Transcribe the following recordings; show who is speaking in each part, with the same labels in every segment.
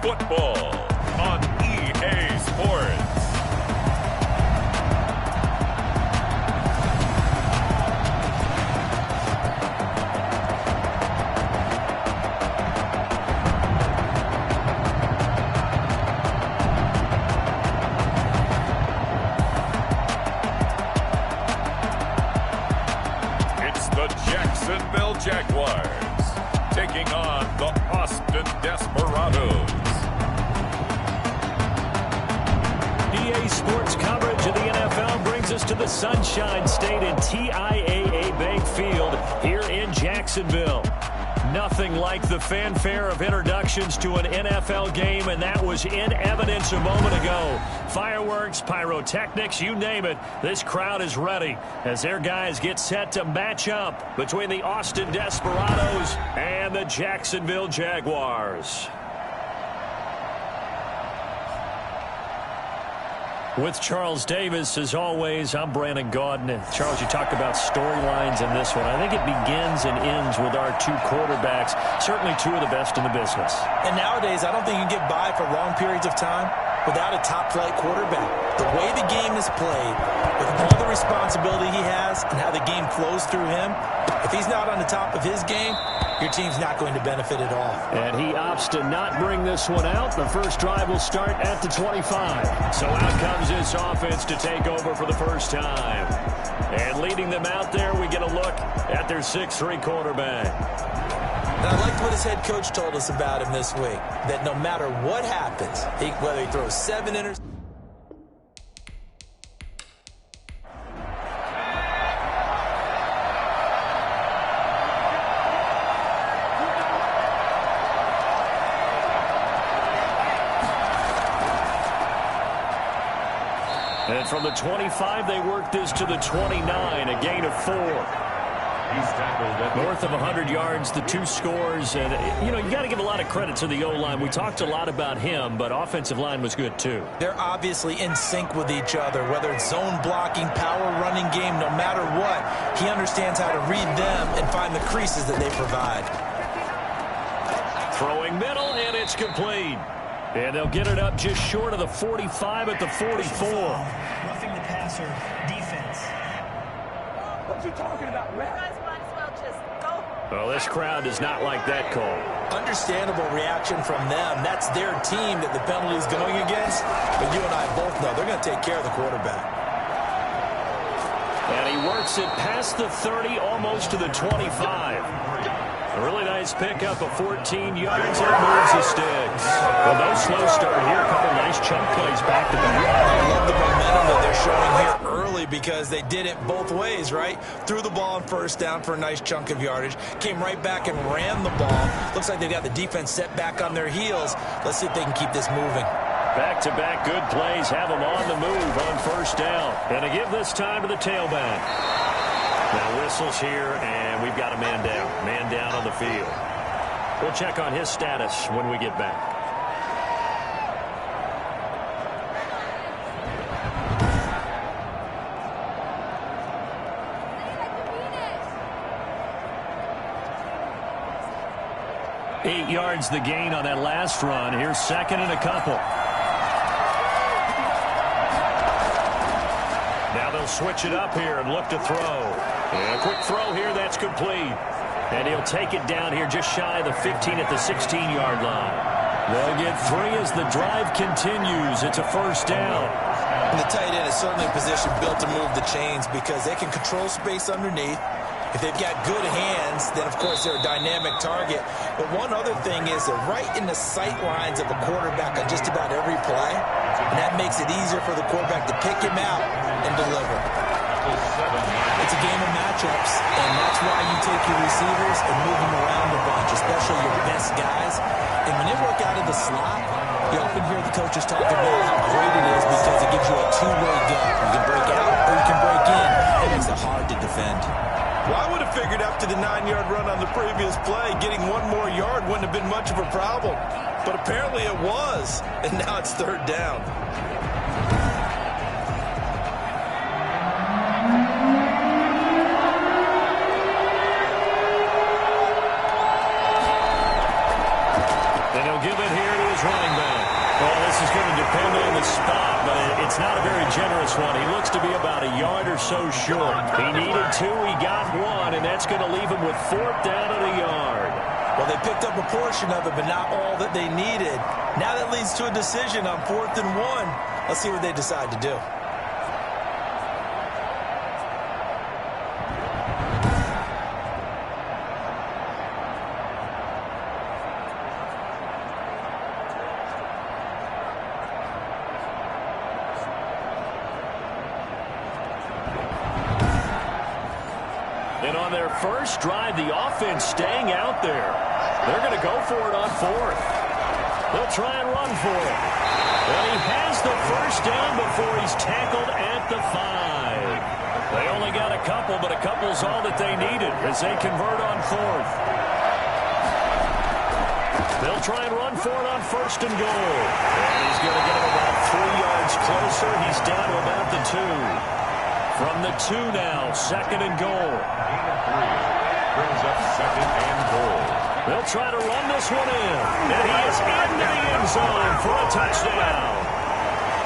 Speaker 1: football on EA Sports. It's the Jacksonville Jaguars taking on the Austin Desperados.
Speaker 2: EA Sports coverage of the NFL brings us to the Sunshine State and TIAA Bank Field here in Jacksonville. Nothing like the fanfare of introductions to an NFL game, and that was in evidence a moment ago. Fireworks, pyrotechnics, you name it, this crowd is ready as their guys get set to match up between the Austin Desperados and the Jacksonville Jaguars. With Charles Davis, as always, I'm Brandon Gaudin. Charles, you talked about storylines in this one. I think it begins and ends with our two quarterbacks, certainly two of the best in the business.
Speaker 3: And nowadays, I don't think you can get by for long periods of time without a top-flight quarterback. The way the game is played, with all the responsibility he has and how the game flows through him, if he's not on the top of his game, your team's not going to benefit at all.
Speaker 2: And he opts to not bring this one out. The first drive will start at the 25. So out comes this offense to take over for the first time. And leading them out there, we get a look at their 6'3" quarterback.
Speaker 3: And I liked what his head coach told us about him this week, that no matter what happens, whether he throws 7 interceptions,
Speaker 2: and from the 25, they work this to the 29, a gain of 4. North of 100 yards, the 2 scores. And, you know, you got to give a lot of credit to the O-line. We talked a lot about him, but offensive line was good, too.
Speaker 3: they're obviously in sync with each other, whether it's zone blocking, power running game, no matter what. He understands how to read them and find the creases that they provide.
Speaker 2: Throwing middle, and it's complete. And they'll get it up just short of the 45 at the 44.
Speaker 4: Roughing the passer defense.
Speaker 5: What you talking about, Red?
Speaker 6: You guys might as well just go.
Speaker 2: Well, this crowd does not like that call.
Speaker 3: Understandable reaction from them. That's their team that the penalty is going against. But you and I both know they're going to take care of the quarterback.
Speaker 2: And he works it past the 30, almost to the 25. A really nice pickup of 14 yards, and it moves the sticks. Well, no slow start here. A couple nice chunk plays back to back.
Speaker 3: I love the momentum that they're showing here early because they did it both ways, right? Threw the ball on first down for a nice chunk of yardage. Came right back and ran the ball. Looks like they've got the defense set back on their heels. Let's see if they can keep this moving.
Speaker 2: Back-to-back good plays have them on the move on first down. And to give this time to the tailback. Now whistles here, and we've got a man down. Man down on the field. We'll check on his status when we get back. Eight yards the gain on that last run. Here's second and a couple. Now they'll switch it up here and look to throw. And a quick throw here, that's complete. And he'll take it down here just shy of the 15 at the 16-yard line. They'll get 3 as the drive continues. It's a first down.
Speaker 3: And the tight end is certainly a position built to move the chains because they can control space underneath. If they've got good hands, then, of course, they're a dynamic target. But one other thing is they're right in the sight lines of a quarterback on just about every play. And that makes it easier for the quarterback to pick him out and deliver. It's a game of matchups, and that's why you take your receivers and move them around a bunch, especially your best guys. And when they work out of the slot, you often hear the coaches talk about how great it is because it gives you a two-way gun. You can break out or you can break in. It makes it hard to defend.
Speaker 7: Well, I would have figured after the 9-yard run on the previous play, getting 1 more yard wouldn't have been much of a problem. But apparently it was, and now it's third down.
Speaker 2: And he'll give it here to his running is going to depend on the spot, but it's not a very generous one. He looks to be about a yard or so short. He needed 2, he got 1, and that's going to leave him with 4th down at a yard.
Speaker 3: Well, they picked up a portion of it, but not all that they needed. Now that leads to a decision on 4th and 1. Let's see what they decide to do.
Speaker 2: And on their first drive, the offense staying out there. They're going to go for it on 4th. They'll try and run for it. And he has the first down before he's tackled at the 5. They only got a couple, but a couple's all that they needed as they convert on 4th. They'll try and run for it on 1st and goal. And he's going to get him about 3 yards closer. He's down to about the 2. From the 2 now, 2nd and goal.
Speaker 1: Brings up 2nd and goal.
Speaker 2: They'll try to run this one in. And he is into the end zone for a touchdown.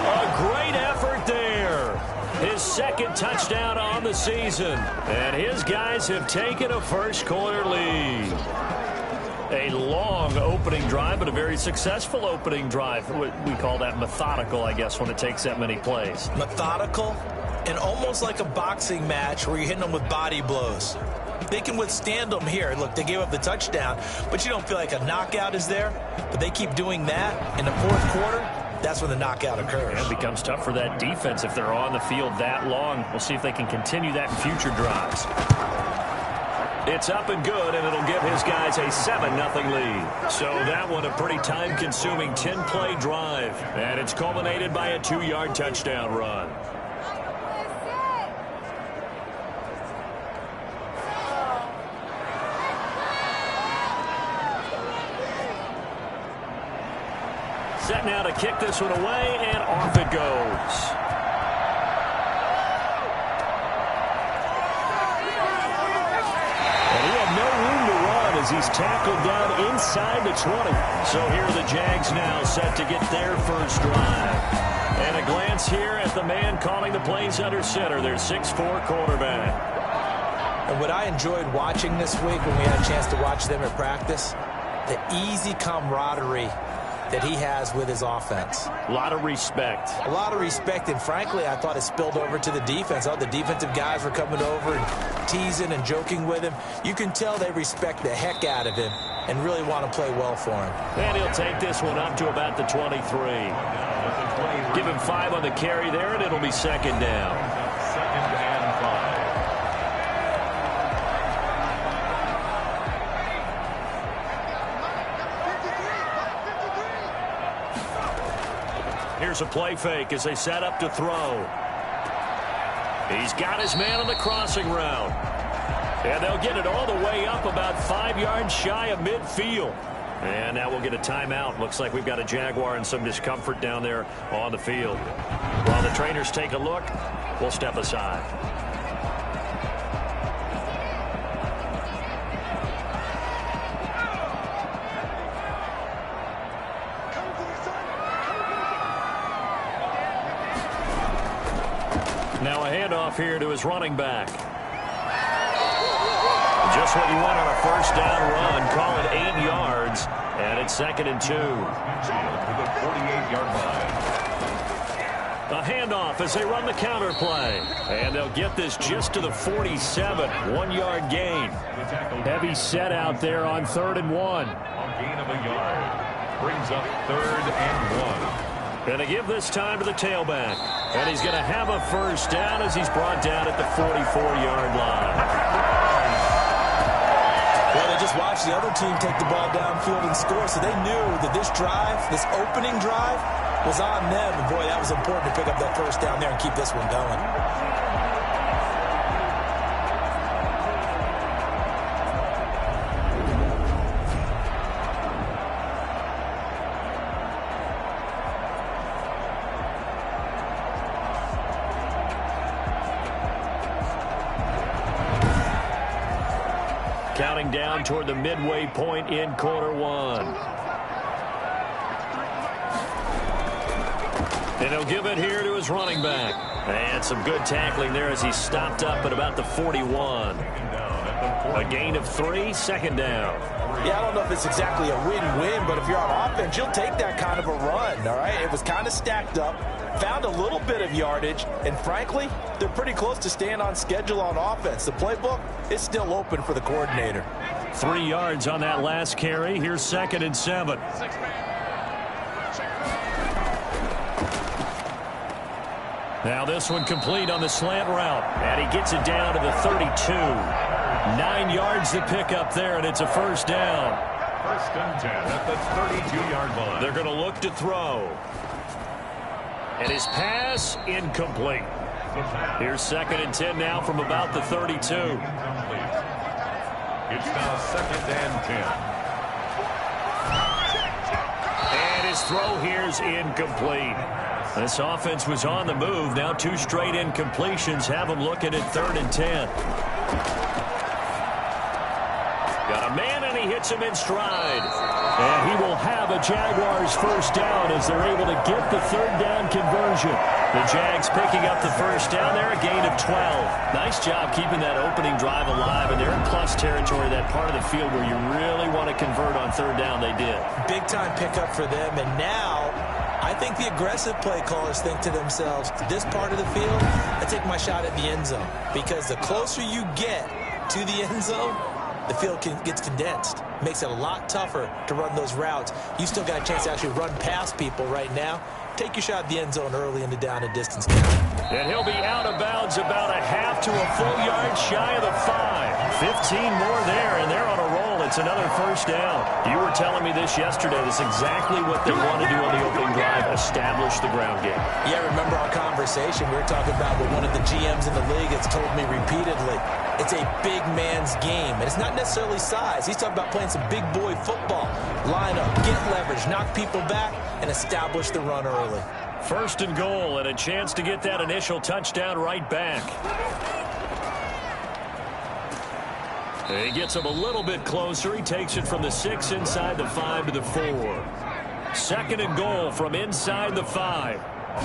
Speaker 2: A great effort there. His 2nd touchdown on the season. And his guys have taken a first-quarter lead. A long opening drive, but a very successful opening drive. We call that methodical, I guess, when it takes that many plays.
Speaker 3: Methodical and almost like a boxing match where you're hitting them with body blows. They can withstand them here. Look, they gave up the touchdown, but you don't feel like a knockout is there. But they keep doing that in the 4th quarter. That's when the knockout occurs.
Speaker 2: It becomes tough for that defense if they're on the field that long. We'll see if they can continue that in future drives. It's up and good, and it'll give his guys a 7-0 lead. So that one a pretty time-consuming 10-play drive. And it's culminated by a 2-yard touchdown run. Set now to kick this one away, and off it goes. And he had no room to run as he's tackled down inside the 20. So here are the Jags now set to get their first drive. And a glance here at the man calling the plays under center, their 6'4" quarterback.
Speaker 3: And what I enjoyed watching this week when we had a chance to watch them at practice, the easy camaraderie that he has with his offense.
Speaker 2: A lot of respect.
Speaker 3: A lot of respect, and frankly, I thought it spilled over to the defense. All the defensive guys were coming over and teasing and joking with him. You can tell they respect the heck out of him and really want to play well for him.
Speaker 2: And he'll take this one up to about the 23. Give him 5 on the carry there, and it'll be 2nd down.
Speaker 1: 2nd and 5.
Speaker 2: Here's a play fake as they set up to throw. He's got his man on the crossing route. And they'll get it all the way up about 5 yards shy of midfield. And now we'll get a timeout. Looks like we've got a Jaguar and some discomfort down there on the field. While the trainers take a look, we'll step aside. Now a handoff here to his running back. Just what you want on a first down run. Call it 8 yards. And it's 2nd and 2.
Speaker 1: To the 48-yard line.
Speaker 2: A handoff as they run the counter play. And they'll get this just to the 47. 1-yard gain. Heavy set out there on 3rd and 1.
Speaker 1: A gain of a yard. Brings up 3rd and 1.
Speaker 2: Going to give this time to the tailback. And he's going to have a first down as he's brought down at the 44-yard line.
Speaker 3: Well, they just watched the other team take the ball downfield and score, so they knew that this drive, this opening drive, was on them. And, boy, that was important to pick up that first down there and keep this one going.
Speaker 2: Counting down toward the midway point in quarter 1. And he'll give it here to his running back. And some good tackling there as he stopped up at about the 41. A gain of 3, second down.
Speaker 3: Yeah, I don't know if it's exactly a win-win, but if you're on offense, you'll take that kind of a run, all right? It was kind of stacked up, found a little bit of yardage, and frankly, they're pretty close to staying on schedule on offense. The playbook is still open for the coordinator.
Speaker 2: 3 yards on that last carry. Here's 2nd and 7. Now this one complete on the slant route. And he gets it down to the 32. 9 yards to pick up there, and it's a first down.
Speaker 1: 1st and 10 at the 32-yard line.
Speaker 2: They're going to look to throw. And his pass incomplete. Here's 2nd and 10 now from about the 32.
Speaker 1: It's now 2nd and 10.
Speaker 2: And his throw here's incomplete. This offense was on the move. Now 2 straight incompletions have them looking at 3rd and 10. Got a man, and he hits him in stride. And he will have a Jaguars first down as they're able to get the 3rd down conversion. The Jags picking up the first down there, a gain of 12. Nice job keeping that opening drive alive, and they're in plus territory, that part of the field where you really want to convert on 3rd down. They did.
Speaker 3: Big-time pickup for them, and now I think the aggressive play callers think to themselves, this part of the field, I take my shot at the end zone. Because the closer you get to the end zone, the field gets condensed. Makes it a lot tougher to run those routes. You still got a chance to actually run past people right now. Take your shot at the end zone early in the down and distance count.
Speaker 2: And he'll be out of bounds about a half to a full yard shy of the 5. 15 more there, and they're on a roll. It's another first down. You were telling me this yesterday. That's exactly what they want to do on the opening drive, establish the ground game.
Speaker 3: Yeah, remember our conversation. We were talking about what one of the GMs in the league has told me repeatedly. It's a big man's game, and it's not necessarily size. He's talking about playing some big boy football. Line up, get leverage, knock people back, and establish the run early.
Speaker 2: 1st and goal, and a chance to get that initial touchdown right back. He gets him a little bit closer. He takes it from the 6 inside the 5 to the 4. 2nd and goal from inside the 5.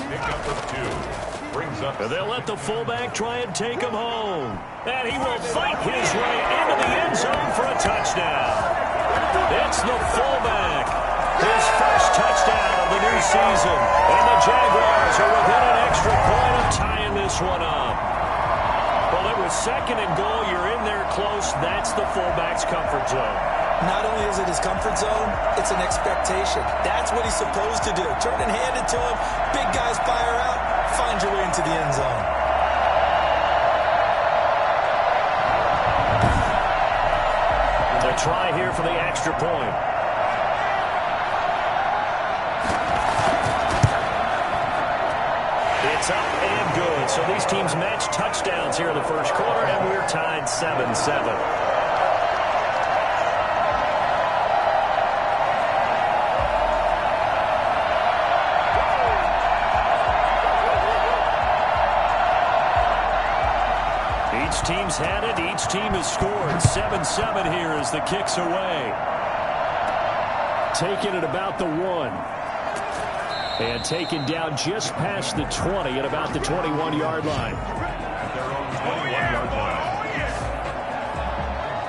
Speaker 1: Pick up of 2. Brings up.
Speaker 2: And they'll let the fullback try and take him home. And he will fight his way into the end zone for a touchdown. It's the fullback. His first touchdown of the new season. And the Jaguars are within an extra point of tying this one up. Well, it was 2nd and goal. You're in there close. That's the fullback's comfort zone.
Speaker 3: Not only is it his comfort zone, it's an expectation. That's what he's supposed to do. Turn and hand it to him. Big guys fire out. Find your way into the end zone.
Speaker 2: A try here for the extra point. It's up and good. So these teams match touchdowns here in the first quarter, and we're tied 7-7. Each team's had it. Each team has scored. 7-7 here as the kick's away. Taken at about the 1. And taken down just past the 20 at about the 21-yard line.
Speaker 1: Their own 21-yard line.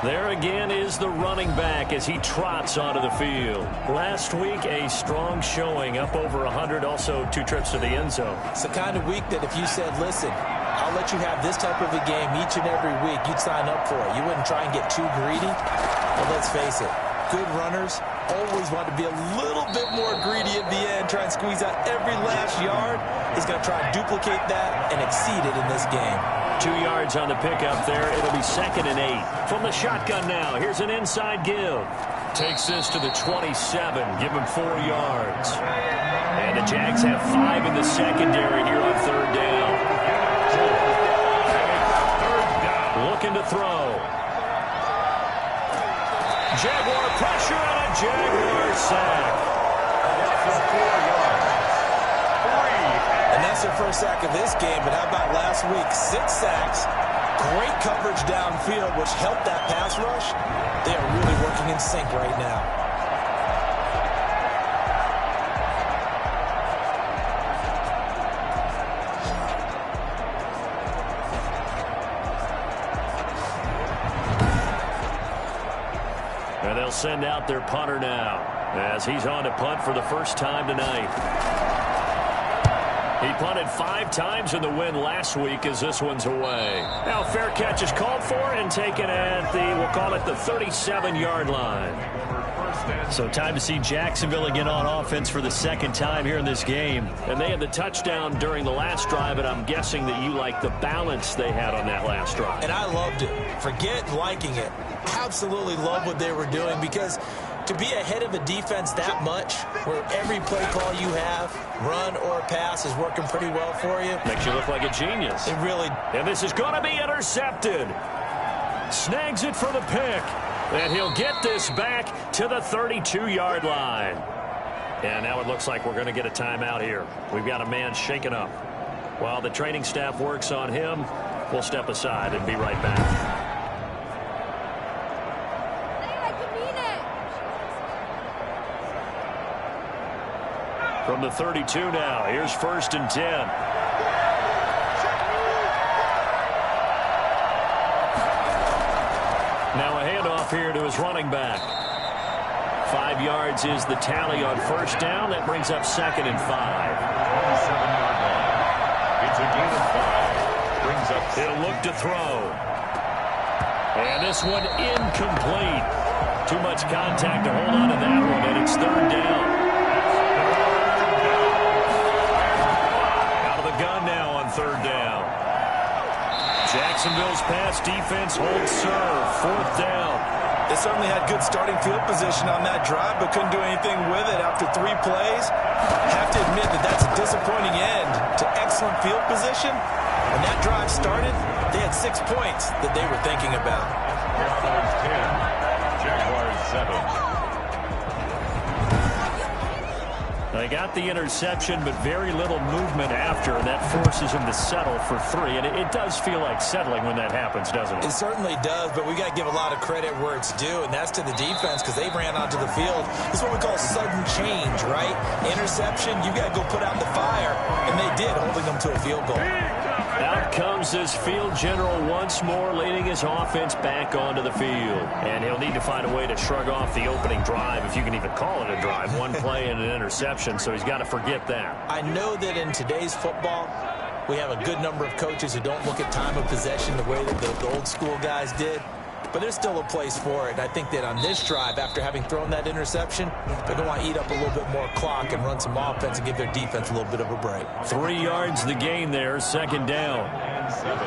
Speaker 2: There again is the running back as he trots onto the field. Last week, a strong showing, up over 100, also 2 trips to the end zone.
Speaker 3: It's the kind of week that if you said, listen, I'll let you have this type of a game each and every week, you'd sign up for it. You wouldn't try and get too greedy. But let's face it, good runners always want to be a little bit more greedy at the end, try and squeeze out every last yard. He's going to try and duplicate that and exceed it in this game.
Speaker 2: 2 yards on the pickup there. It'll be 2nd and 8. From the shotgun now, here's an inside give. Takes this to the 27. Give him 4 yards. And the Jags have 5 in the secondary here on 3rd down. Looking to throw. Jaguar pressure and a Jaguar sack.
Speaker 3: And that's their first sack of this game. But how about last week? 6 sacks. Great coverage downfield, which helped that pass rush. They are really working in sync right now.
Speaker 2: They'll send out their punter now as he's on to punt for the first time tonight. He punted 5 times in the win last week as this one's away. Now fair catch is called for and taken at we'll call it the 37-yard line.
Speaker 6: So time to see Jacksonville again on offense for the second time here in this game.
Speaker 2: And they had the touchdown during the last drive, and I'm guessing that you like the balance they had on that last drive.
Speaker 3: And I loved it. Forget liking it. Absolutely love what they were doing, because to be ahead of a defense that much, where every play call you have, run or pass, is working pretty well for you.
Speaker 2: Makes you look like a genius.
Speaker 3: It really.
Speaker 2: And this is going to be intercepted. Snags it for the pick. And he'll get this back to the 32-yard line. And now it looks like we're going to get a timeout here. We've got a man shaken up. While the training staff works on him, we'll step aside and be right back. From the 32 now, here's 1st and 10. Now a handoff here to his running back. 5 yards is the tally on 1st down. That brings up 2nd and 5.
Speaker 1: 27-yard line. It's a gain of 5. Brings up.
Speaker 2: He'll look to throw. And this one incomplete. Too much contact to hold on to that one, and it's 3rd down. Out of the gun now on 3rd down. Jacksonville's pass defense holds serve. 4th down.
Speaker 3: They certainly had good starting field position on that drive, but couldn't do anything with it after 3 plays. Have to admit that that's a disappointing end to excellent field position. When that drive started, they had 6 points that they were thinking about.
Speaker 1: Jaguars 10. Jaguars 7.
Speaker 2: They got the interception, but very little movement after, and that forces him to settle for 3. And it does feel like settling when that happens, doesn't it?
Speaker 3: It certainly does, but we got to give a lot of credit where it's due, and that's to the defense, because they ran onto the field. This is what we call sudden change, right? Interception, you got to go put out the fire, and they did, holding them to a field goal.
Speaker 2: Out comes this field general once more, leading his offense back onto the field. And he'll need to find a way to shrug off the opening drive, if you can even call it a drive. 1 play and an interception, so he's got to forget that.
Speaker 3: I know that in today's football, we have a good number of coaches who don't look at time of possession the way that the old school guys did. But there's still a place for it. I think that on this drive, after having thrown that interception, they're going to want to eat up a little bit more clock and run some offense and give their defense a little bit of a break.
Speaker 2: 3 yards the gain there, 2nd down.
Speaker 1: And 7.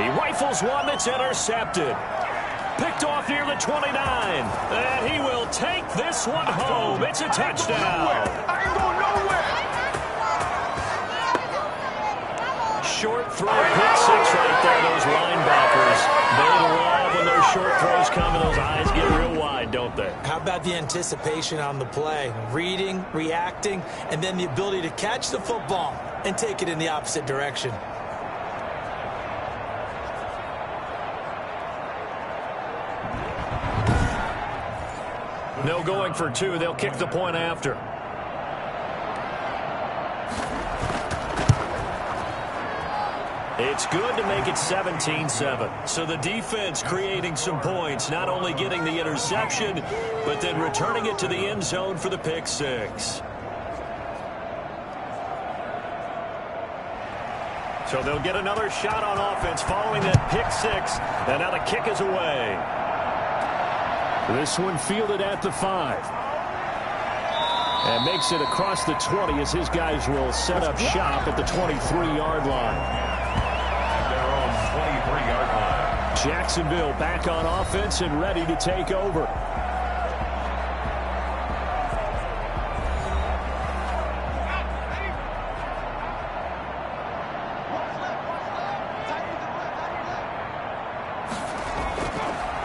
Speaker 2: He rifles one that's intercepted. Picked off near the 29. And he will take this one home. It's a touchdown.
Speaker 5: I ain't going nowhere.
Speaker 2: Short throw, pick 6 right there. Those linebackers, they love when those short throws come and those eyes get real wide, don't they?
Speaker 3: How about the anticipation on the play? Reading, reacting, and then the ability to catch the football and take it in the opposite direction.
Speaker 2: No going for 2. They'll kick the point after. It's good to make it 17-7. So the defense creating some points, not only getting the interception, but then returning it to the end zone for the pick 6. So they'll get another shot on offense following that pick 6. And now the kick is away. This one fielded at the 5. And makes it across the 20 as his guys will set up shop at the 23-yard line.
Speaker 1: They're on 23-yard line.
Speaker 2: Jacksonville back on offense and ready to take over.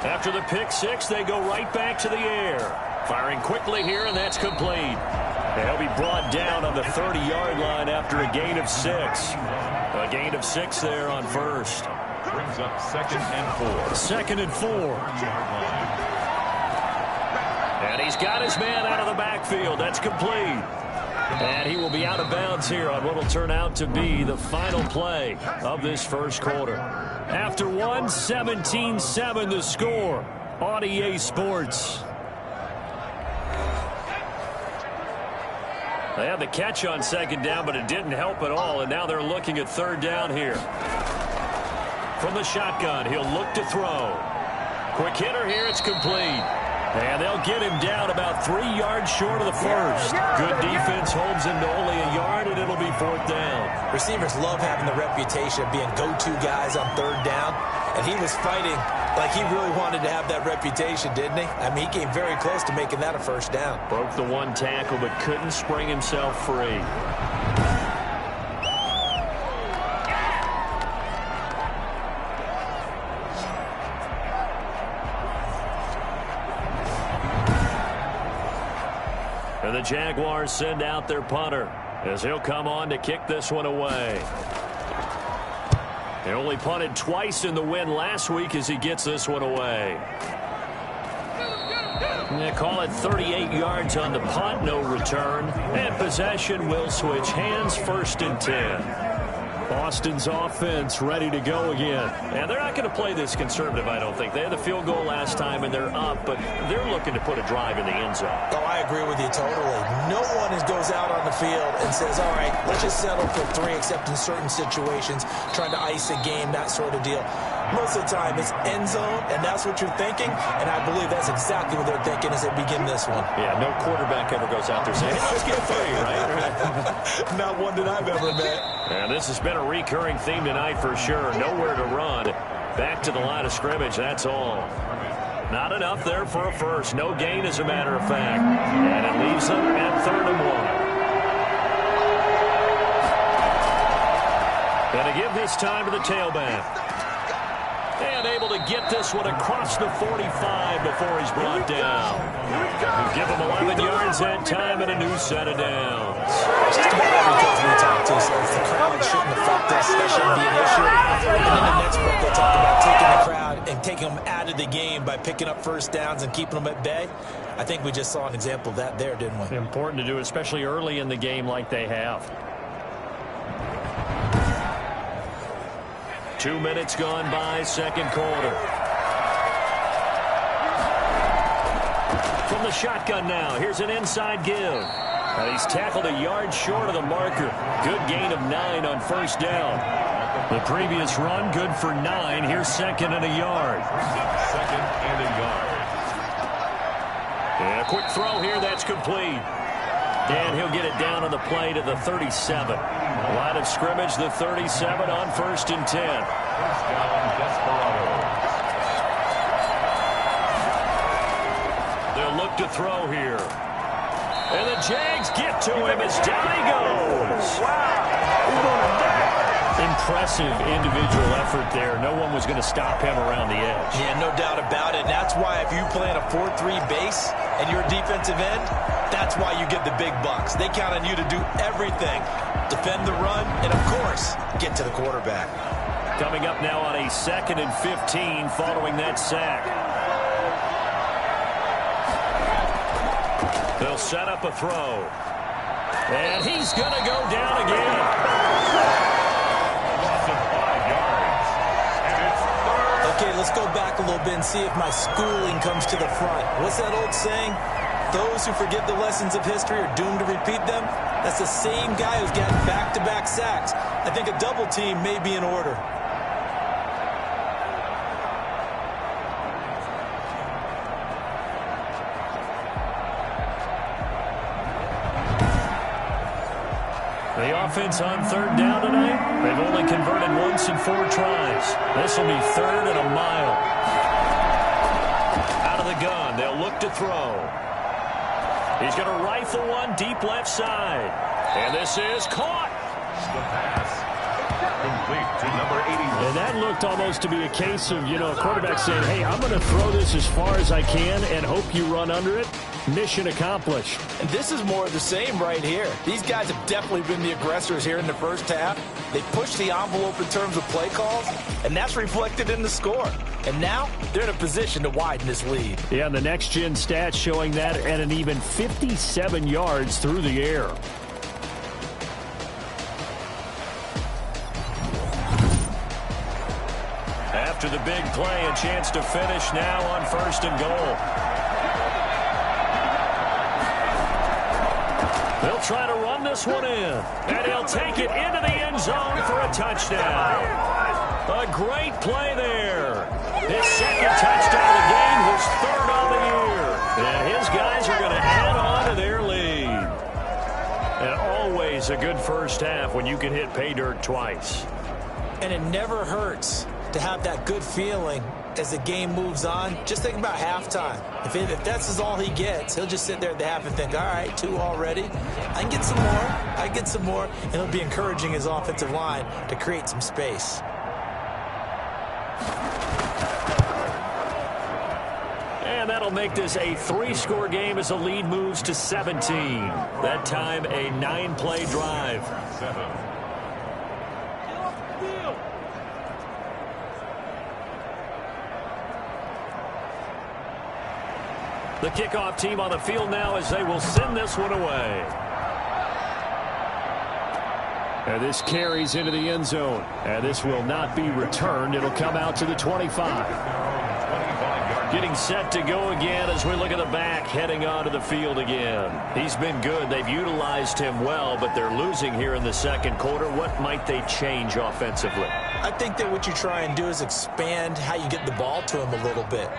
Speaker 2: After the pick 6, they go right back to the air. Firing quickly here, and that's complete. And he'll be brought down on the 30-yard line after a gain of 6. A gain of 6 there on 1st.
Speaker 1: Brings up 2nd and 4.
Speaker 2: 2nd and 4. And he's got his man out of the backfield. That's complete. And he will be out of bounds here on what will turn out to be the final play of this first quarter. After one, 17-7 the score on EA Sports. They had the catch on second down, but it didn't help at all, and now they're looking at third down here. From the shotgun, he'll look to throw. Quick hitter here, it's complete. And they'll get him down about 3 yards short of the first. Good defense holds him to only a yard, and it'll be fourth down.
Speaker 3: Receivers love having the reputation of being go-to guys on third down, and he was fighting like he really wanted to have that reputation, didn't he? I mean, he came very close to making that a first down.
Speaker 2: Broke the one tackle, but couldn't spring himself free. And the Jaguars send out their punter as he'll come on to kick this one away. They only punted twice in the win last week as he gets this one away. They call it 38 yards on the punt, no return. And possession will switch hands, 1st and 10. Boston's offense ready to go again. And they're not going to play this conservative, I don't think. They had the field goal last time, and they're up, but they're looking to put a drive in the end zone.
Speaker 3: Oh, I agree with you totally. No one goes out on the field and says, all right, let's just settle for 3, except in certain situations, trying to ice a game, that sort of deal. Most of the time, it's end zone, and that's what you're thinking, and I believe that's exactly what they're thinking as they begin this one.
Speaker 2: Yeah, no quarterback ever goes out there saying, hey, let's get 3, right?
Speaker 3: Not one that I've ever met.
Speaker 2: And this has been a recurring theme tonight for sure. Nowhere to run. Back to the line of scrimmage, that's all. Not enough there for a first. No gain, as a matter of fact. And it leaves them at 3rd and 1. And to give this time to the tailback. And able to get this one across the 45 before he's brought down. Give him 11 yards that time and a new set of downs.
Speaker 3: Just about every coach we talk to says the crowd shouldn't affect us. That shouldn't be an issue. And then the next breath they talk about taking the crowd and taking them out of the game by picking up first downs and keeping them at bay. I think we just saw an example of that there, didn't we?
Speaker 2: Important to do, especially early in the game like they have. 2 minutes gone by, second quarter. From the shotgun now, here's an inside give. And he's tackled a yard short of the marker. Good gain of 9 on first down. The previous run, good for 9. Here's 2nd and a yard.
Speaker 1: 2nd and a yard.
Speaker 2: And a quick throw here, that's complete. And he'll get it down on the play to the 37. Line of scrimmage, the 37 on 1st and 10.
Speaker 1: First down, Desperados.
Speaker 2: They'll look to throw here. And the Jags get to him as down he goes. Impressive individual effort there. No one was going to stop him around the edge.
Speaker 3: Yeah, no doubt about it. That's why if you play in a 4-3 base and you're a defensive end, that's why you get the big bucks. They count on you to do everything. Defend the run, and of course, get to the quarterback.
Speaker 2: Coming up now on a 2nd and 15 following that sack. They'll set up a throw. And he's going to go down again.
Speaker 1: Loss of 5 yards. And it's 3rd.
Speaker 3: Okay, let's go back a little bit and see if my schooling comes to the front. What's that old saying? Those who forget the lessons of history are doomed to repeat them. That's the same guy who's gotten back-to-back sacks. I think a double team may be in order.
Speaker 2: The offense on 3rd down tonight, they've only converted once in 4 tries. This will be 3rd and a mile. Out of the gun, they'll look to throw. He's going to rifle one deep left side. And this is caught.
Speaker 1: The pass. Complete to number 81.
Speaker 6: And that looked almost to be a case of, a quarterback saying, hey, I'm going to throw this as far as I can and hope you run under it. Mission accomplished.
Speaker 3: And this is more of the same right here. These guys have definitely been the aggressors here in the first half. They pushed the envelope in terms of play calls, and that's reflected in the score. And now they're in a position to widen this lead.
Speaker 6: Yeah, and the next-gen stats showing that at an even 57 yards through the air.
Speaker 2: After the big play, a chance to finish now on 1st and goal. They'll try to run this one in, and he'll take it into the end zone for a touchdown. A great play there. His second touchdown of the game, his 3rd on the year. And his guys are going to add on to their lead. And always a good first half when you can hit pay dirt twice.
Speaker 3: And it never hurts to have that good feeling as the game moves on. Just think about halftime. If that's all he gets, he'll just sit there at the half and think, all right, 2 already. I can get some more. I can get some more. And he'll be encouraging his offensive line to create some space.
Speaker 2: And that'll make this a 3-score game as the lead moves to 17. That time a 9-play drive.
Speaker 1: 7.
Speaker 2: The kickoff team on the field now as they will send this one away.
Speaker 6: And this carries into the end zone. And this will not be returned. It'll come out to the 25.
Speaker 2: Getting set to go again as we look at the back heading onto the field again. He's been good. They've utilized him well, but they're losing here in the second quarter. What might they change offensively?
Speaker 3: I think that what you try and do is expand how you get the ball to him a little bit.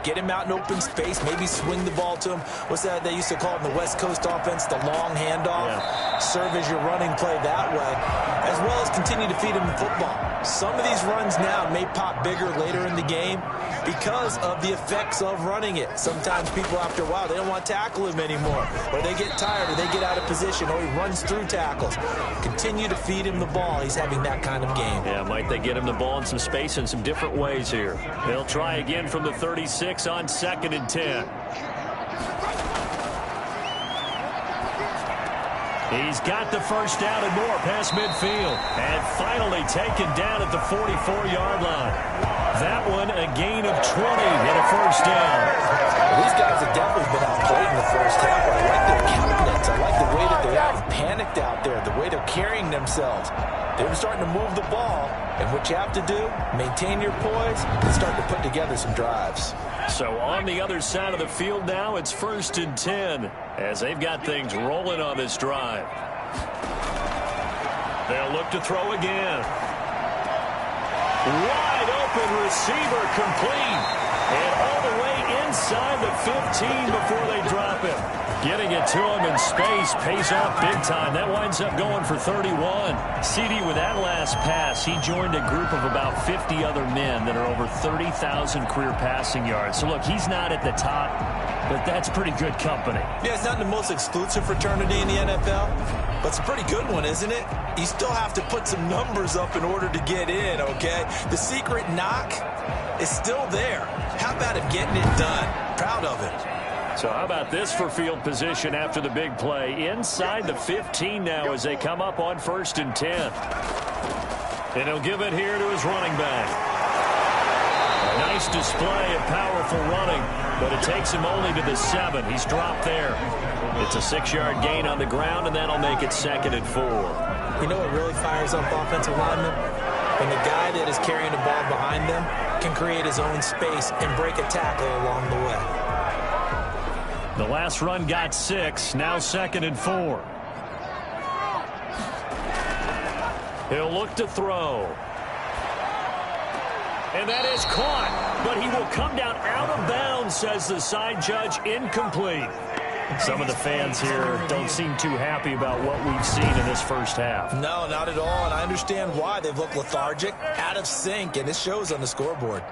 Speaker 3: Get him out in open space, maybe swing the ball to him. What's that they used to call it in the West Coast offense, the long handoff? Yeah. Serve as your running play that way, as well as continue to feed him the football. Some of these runs now may pop bigger later in the game because of the effects of running it. Sometimes people, after a while, they don't want to tackle him anymore, or they get tired, or they get out of position, or he runs through tackles. Continue to feed him the ball. He's having that kind of game.
Speaker 2: Yeah, might they get him the ball in some space in some different ways here. They'll try again from the 36 on 2nd and 10. He's got the first down and more past midfield. And finally taken down at the 44-yard line. That one a gain of 20 and a first down.
Speaker 3: Well, these guys have definitely been outplayed in the first half, but I like their countenance. I like the way that they're out panicked out there, the way they're carrying themselves. They're starting to move the ball, and what you have to do, maintain your poise and start to put together some drives.
Speaker 2: So on the other side of the field now, it's 1st and 10 as they've got things rolling on this drive. They'll look to throw again. Wide open receiver complete. And all the way inside the 15 before they drop him. Getting it to him in space pays off big time. That winds up going for 31. CD, with that last pass, he joined a group of about 50 other men that are over 30,000 career passing yards. So, look, he's not at the top, but that's pretty good company.
Speaker 3: Yeah, it's not the most exclusive fraternity in the NFL, but it's a pretty good one, isn't it? You still have to put some numbers up in order to get in, okay? The secret knock is still there. How about him getting it done? Proud of it.
Speaker 2: So how about this for field position after the big play? Inside the 15 now as they come up on 1st and 10. And he'll give it here to his running back. Nice display of powerful running, but it takes him only to the 7. He's dropped there. It's a 6-yard gain on the ground, and that'll make it 2nd and 4.
Speaker 3: You know what really fires up offensive linemen? When the guy that is carrying the ball behind them can create his own space and break a tackle along the way.
Speaker 2: The last run got 6, now 2nd and 4. He'll look to throw. And that is caught, but he will come down out of bounds, says the side judge, incomplete. Some of the fans here don't seem too happy about what we've seen in this first half.
Speaker 3: No, not at all, and I understand why. They've looked lethargic, out of sync, and it shows on the scoreboard.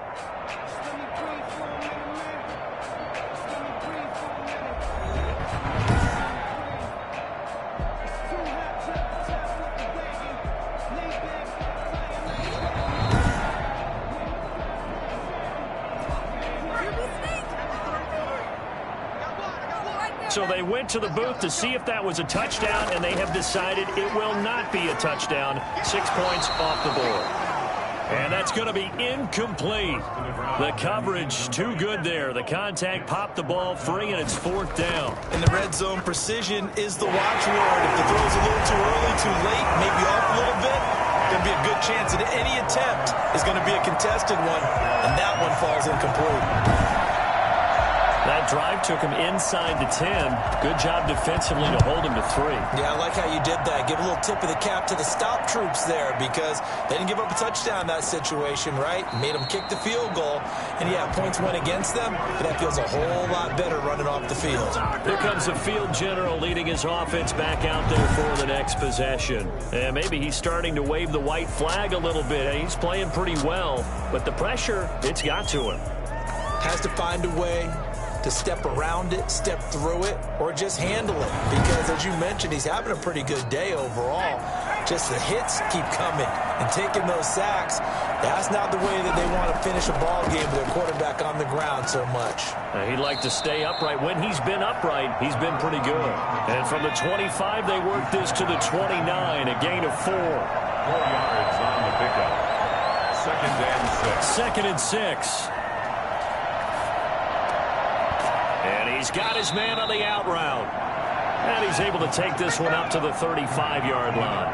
Speaker 2: So they went to the booth to see if that was a touchdown, and they have decided it will not be a touchdown. 6 points off the board. And that's going to be incomplete. The coverage too good there. The contact popped the ball free, and it's 4th down.
Speaker 3: In the red zone, precision is the watchword. If the throw's a little too early, too late, maybe off a little bit, going to be a good chance that any attempt is going to be a contested one, and that one falls incomplete.
Speaker 2: That drive took him inside the 10. Good job defensively to hold him to 3.
Speaker 3: Yeah, I like how you did that. Give a little tip of the cap to the stop troops there because they didn't give up a touchdown in that situation, right? Made them kick the field goal. And, yeah, points went against them, but that feels a whole lot better running off the field.
Speaker 2: Here comes the field general leading his offense back out there for the next possession. And maybe he's starting to wave the white flag a little bit. He's playing pretty well, but the pressure, it's got to him.
Speaker 3: Has to find a way to step around it, step through it, or just handle it. Because, as you mentioned, he's having a pretty good day overall. Just the hits keep coming and taking those sacks. That's not the way that they want to finish a ball game with their quarterback on the ground so much.
Speaker 2: He'd like to stay upright. When he's been upright, he's been pretty good. And from the 25, they work this to the 29, a gain of 4.
Speaker 1: 4 yards on the pickup. 2nd and 6.
Speaker 2: 2nd and 6. And he's got his man on the out route. And he's able to take this one up to the 35-yard line.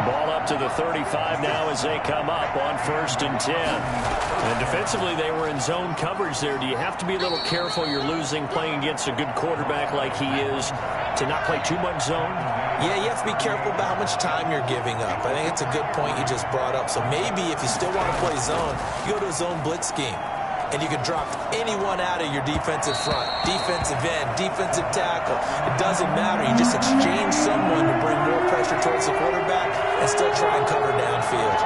Speaker 2: Ball up to the 35 now as they come up on 1st and 10. And defensively, they were in zone coverage there. Do you have to be a little careful? You're losing playing against a good quarterback like he is to not play too much zone?
Speaker 3: Yeah, you have to be careful about how much time you're giving up. I think it's a good point you just brought up. So maybe if you still want to play zone, you go to a zone blitz scheme. And you can drop anyone out of your defensive front, defensive end, defensive tackle. It doesn't matter. You just exchange someone to bring more pressure towards the quarterback and still try and cover downfield.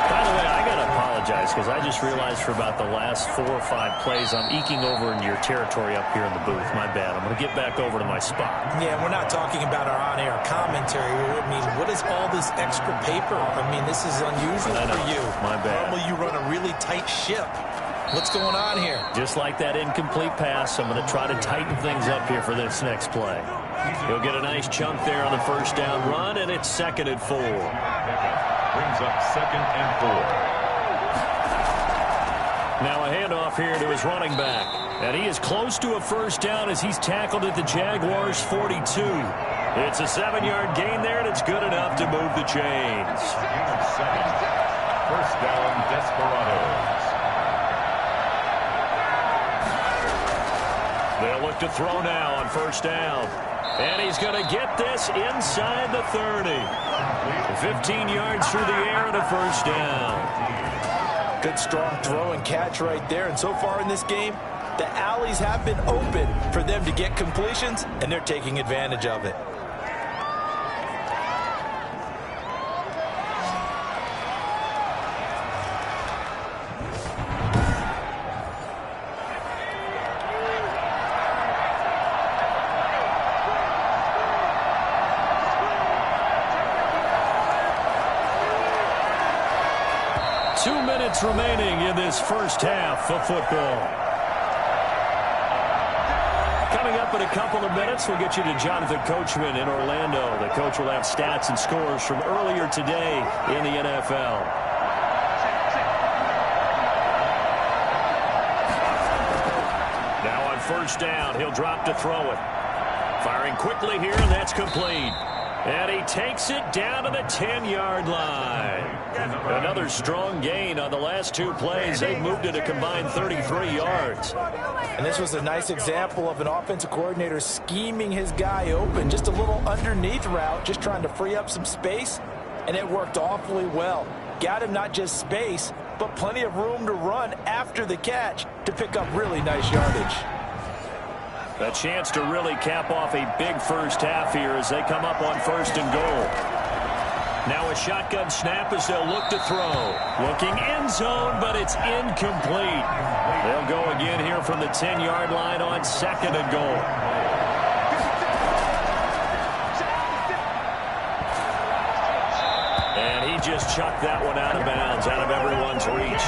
Speaker 2: By the way, I got to apologize because I just realized for about the last 4 or 5 plays I'm eking over into your territory up here in the booth. My bad. I'm going to get back over to my spot.
Speaker 3: Yeah, we're not talking about our on-air commentary. I mean, what is all this extra paper? I mean, this is unusual for you.
Speaker 2: My bad.
Speaker 3: Normally you run a really tight ship. What's going on here?
Speaker 2: Just like that incomplete pass, I'm going to try to tighten things up here for this next play. He'll get a nice chunk there on the 1st down run, and it's 2nd and 4.
Speaker 1: Brings up 2nd and 4.
Speaker 2: Now a handoff here to his running back. And he is close to a 1st down as he's tackled at the Jaguars 42. It's a 7-yard gain there, and it's good enough to move the chains.
Speaker 1: 1st down, Desperados.
Speaker 2: They'll look to throw now on 1st down. And he's going to get this inside the 30. 15 yards through the air and a 1st down.
Speaker 3: Good strong throw and catch right there. And so far in this game, the alleys have been open for them to get completions, and they're taking advantage of it.
Speaker 2: Remaining in this 1st half of football. Coming up in a couple of minutes, we'll get you to Jonathan Coachman in Orlando. The coach will have stats and scores from earlier today in the NFL. Now on 1st down, he'll drop to throw it. Firing quickly here, and that's complete. And he takes it down to the 10-yard line. Another strong gain on the last 2 plays. They've moved it a combined 33 yards.
Speaker 3: And this was a nice example of an offensive coordinator scheming his guy open. Just a little underneath route, just trying to free up some space. And it worked awfully well. Got him not just space, but plenty of room to run after the catch to pick up really nice yardage.
Speaker 2: A chance to really cap off a big 1st half here as they come up on 1st and goal. Now a shotgun snap as they'll look to throw. Looking end zone, but it's incomplete. They'll go again here from the 10-yard line on 2nd and goal. And he just chucked that one out of bounds, out of everyone's reach.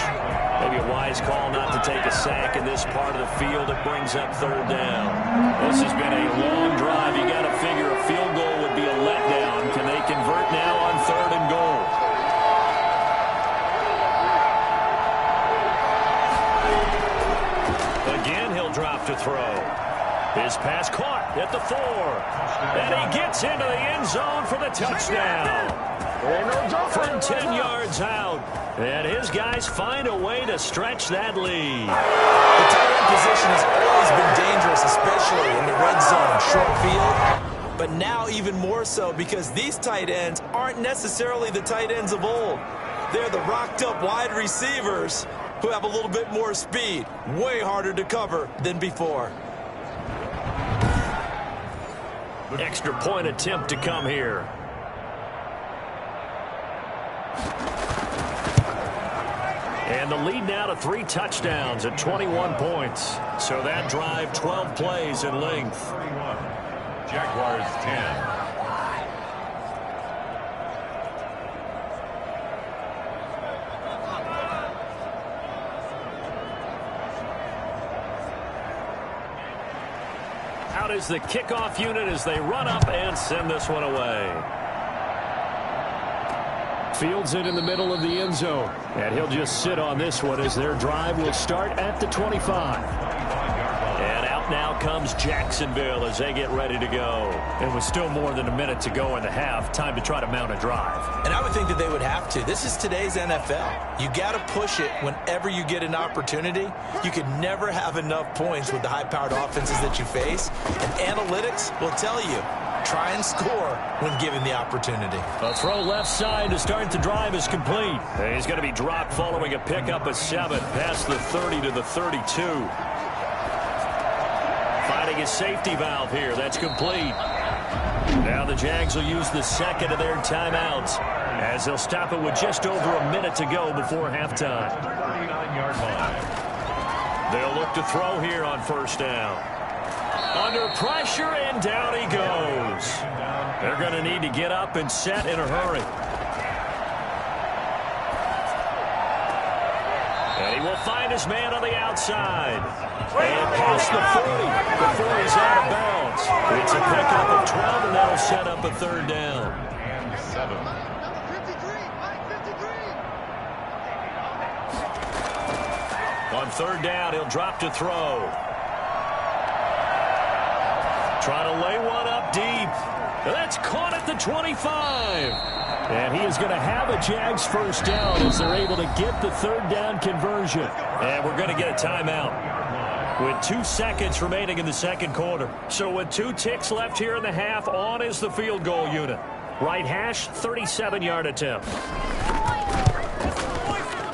Speaker 2: Maybe a wise call not to take a sack in this part of the field. It brings up 3rd down. This has been a long drive. You got to figure a field goal would be a letdown. Can they convert now on 3rd and goal? Again, he'll drop to throw. His pass caught at the 4. And he gets into the end zone for the touchdown. from 10 yards out. And his guys find a way to stretch that lead.
Speaker 3: The tight end position has always been dangerous, especially in the red zone, short field. But now even more so because these tight ends aren't necessarily the tight ends of old. They're the rocked-up wide receivers who have a little bit more speed. Way harder to cover than before.
Speaker 2: Extra point attempt to come here. And the lead now to 3 touchdowns at 21 points. So that drive, 12 plays in length.
Speaker 1: 31. Jaguars 10.
Speaker 2: Out is the kickoff unit as they run up and send this one away.
Speaker 6: Fields it in the middle of the end zone. And he'll just sit on this one as their drive will start at the 25.
Speaker 2: And out now comes Jacksonville as they get ready to go. And with still more than a minute to go in the half, time to try to mount a drive.
Speaker 3: And I would think that they would have to. This is today's NFL. You got to push it whenever you get an opportunity. You can never have enough points with the high-powered offenses that you face. And analytics will tell you, try and score when given the opportunity.
Speaker 2: A throw left side to start the drive is complete. And he's going to be dropped following a pickup of 7 past the 30 to the 32. Finding his safety valve here. That's complete. Now the Jags will use the second of their timeouts as they'll stop it with just over a minute to go before halftime.
Speaker 1: 39-yard line.
Speaker 2: They'll look to throw here on first down. Under pressure, and down he goes. They're going to need to get up and set in a hurry. And he will find his man on the outside. And past the 40 before he's out of bounds. It's a pickup of 12, and that'll set up a third down.
Speaker 1: And 7.
Speaker 2: On third down, he'll drop to throw. Trying to lay one up deep. That's caught at the 25.
Speaker 6: And he is going to have a Jags first down as they're able to get the third down conversion.
Speaker 2: And we're going to get a timeout with 2 seconds remaining in the second quarter. So with 2 ticks left here in the half, on is the field goal unit. Right hash, 37-yard attempt.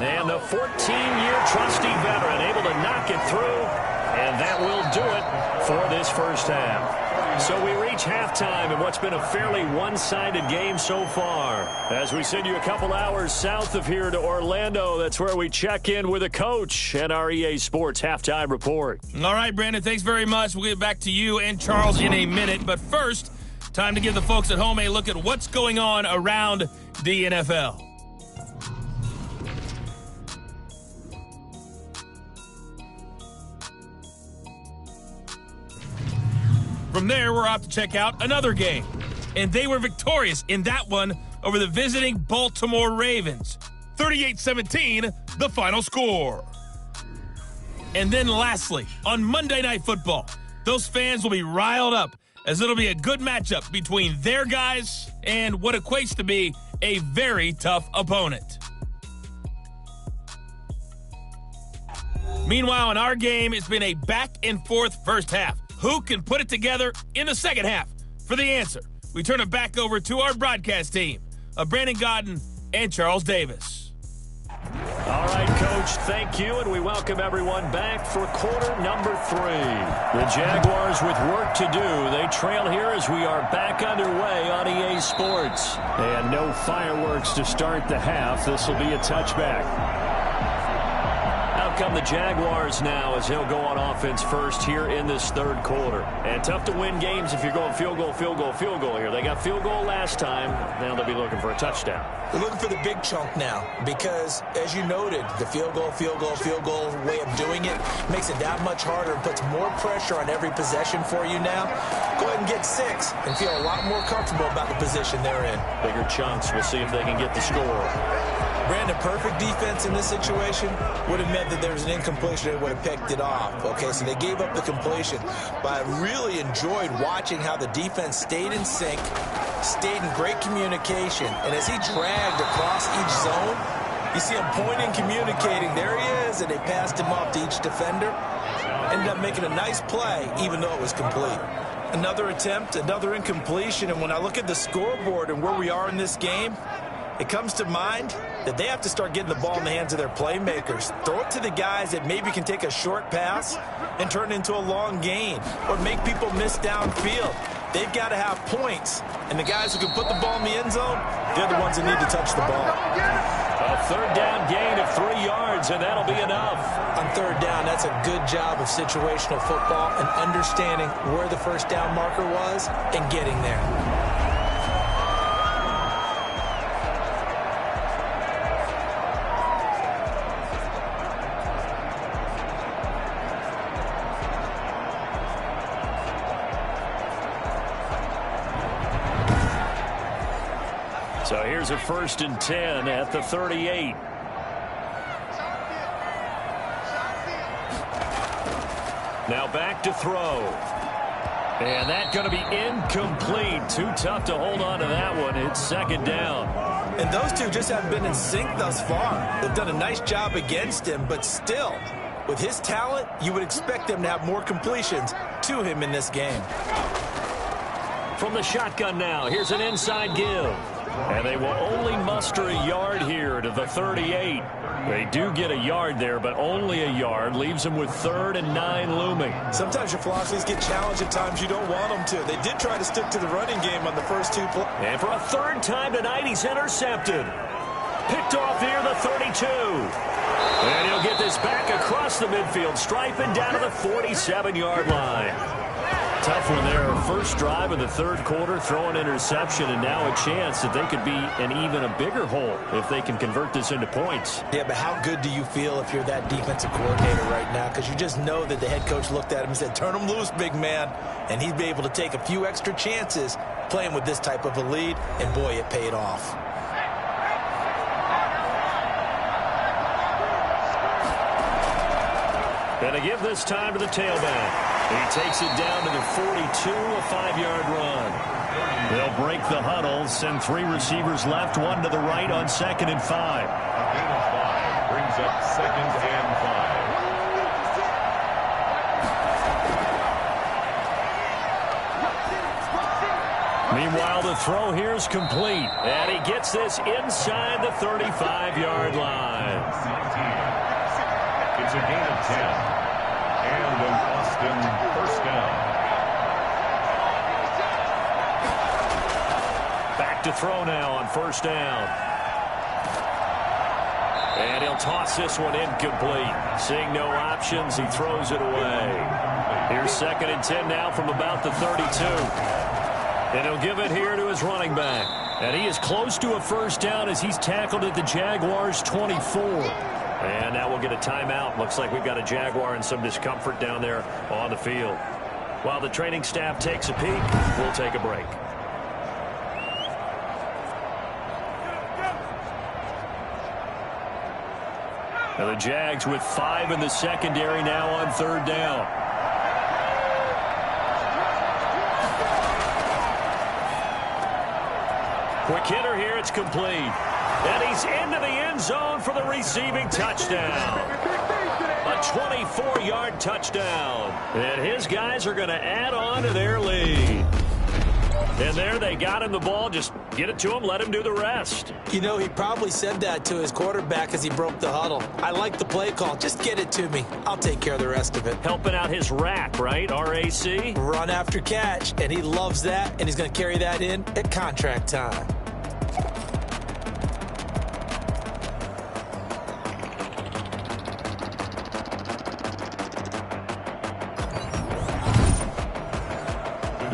Speaker 2: And the 14-year trusty veteran able to knock it through. And that will do it for this first half. So we reach halftime in what's been a fairly one-sided game so far. As we send you a couple hours south of here to Orlando, that's where we check in with a coach and our EA Sports Halftime Report.
Speaker 8: All right, Brandon, thanks very much. We'll get back to you and Charles in a minute. But first, time to give the folks at home a look at what's going on around the NFL. From there, we're off to check out another game. And they were victorious in that one over the visiting Baltimore Ravens. 38-17, the final score. And then lastly, on Monday Night Football, those fans will be riled up as it'll be a good matchup between their guys and what equates to be a very tough opponent. Meanwhile, in our game, it's been a back-and-forth first half. Who can put it together in the second half? For the answer, we turn it back over to our broadcast team of Brandon Godden and Charles Davis.
Speaker 2: All right, Coach, thank you, and we welcome everyone back for quarter number 3. The Jaguars with work to do. They trail here as we are back underway on EA Sports.
Speaker 6: And no fireworks to start the half. This will be a touchback.
Speaker 2: Out come the Jaguars now as he'll go on offense first here in this third quarter. And tough to win games if you're going field goal, field goal, field goal here. They got field goal last time. Now they'll be looking for a touchdown.
Speaker 3: They're looking for the big chunk now because, as you noted, the field goal way of doing it makes it that much harder and puts more pressure on every possession for you now. Go ahead and get 6 and feel a lot more comfortable about the position they're in.
Speaker 2: Bigger chunks. We'll see if they can get the score.
Speaker 3: Brandon, perfect defense in this situation would have meant that there was an incompletion that would have picked it off. Okay, so they gave up the completion. But I really enjoyed watching how the defense stayed in sync, stayed in great communication. And as he dragged across each zone, you see him pointing, communicating. There he is, and they passed him off to each defender. Ended up making a nice play, even though it was complete. Another attempt, another incompletion, and when I look at the scoreboard and where we are in this game, it comes to mind that they have to start getting the ball in the hands of their playmakers. Throw it to the guys that maybe can take a short pass and turn it into a long gain or make people miss downfield. They've got to have points, and the guys who can put the ball in the end zone, they're the ones that need to touch the ball.
Speaker 2: A third down gain of 3 yards, and that'll be enough.
Speaker 3: On third down, that's a good job of situational football and understanding where the first down marker was and getting there.
Speaker 2: So here's a 1st and 10 at the 38. Now back to throw. And that's going to be incomplete. Too tough to hold on to that one. It's 2nd down.
Speaker 3: And those two just haven't been in sync thus far. They've done a nice job against him, but still, with his talent, you would expect them to have more completions to him in this game.
Speaker 2: From the shotgun now, here's an inside give. And they will only muster a yard here to the 38. They do get a yard there, but only a yard. Leaves them with 3rd and 9 looming.
Speaker 3: Sometimes your philosophies get challenged at times you don't want them to. They did try to stick to the running game on the first 2 plays.
Speaker 2: And for a 3rd time tonight, he's intercepted. Picked off here, the 32. And he'll get this back across the midfield stripe and down to the 47-yard line. Tough one there. First drive of the 3rd quarter, throw an interception, and now a chance that they could be in even a bigger hole if they can convert this into points.
Speaker 3: Yeah, but how good do you feel if you're that defensive coordinator right now? Because you just know that the head coach looked at him and said, turn him loose, big man. And he'd be able to take a few extra chances playing with this type of a lead, and boy, it paid off.
Speaker 2: And to give this time to the tailback. He takes it down to the 42, a 5-yard run. They'll break the huddle, send 3 receivers left, 1 to the right on 2nd and 5.
Speaker 1: Gain of 5 brings up 2nd and 5.
Speaker 2: Meanwhile, the throw here is complete. And he gets this inside the 35-yard line.
Speaker 1: It's a gain of 10. And an Austin 1st down.
Speaker 2: Back to throw now on 1st down. And he'll toss this one incomplete. Seeing no options, he throws it away. Here's 2nd and 10 now from about the 32. And he'll give it here to his running back. And he is close to a 1st down as he's tackled at the Jaguars 24. And now we'll get a timeout. Looks like we've got a Jaguar and some discomfort down there on the field. While the training staff takes a peek, we'll take a break. Now the Jags with 5 in the secondary now on 3rd down. Quick hitter here, it's complete. And he's into the end zone for the receiving touchdown. A 24-yard touchdown. And his guys are going to add on to their lead. And there they got him the ball. Just get it to him, let him do the rest.
Speaker 3: You know, he probably said that to his quarterback as he broke the huddle. I like the play call. Just get it to me. I'll take care of the rest of it.
Speaker 2: Helping out his RAC, right? R-A-C?
Speaker 3: Run after catch. And he loves that, and he's going to carry that in at contract time.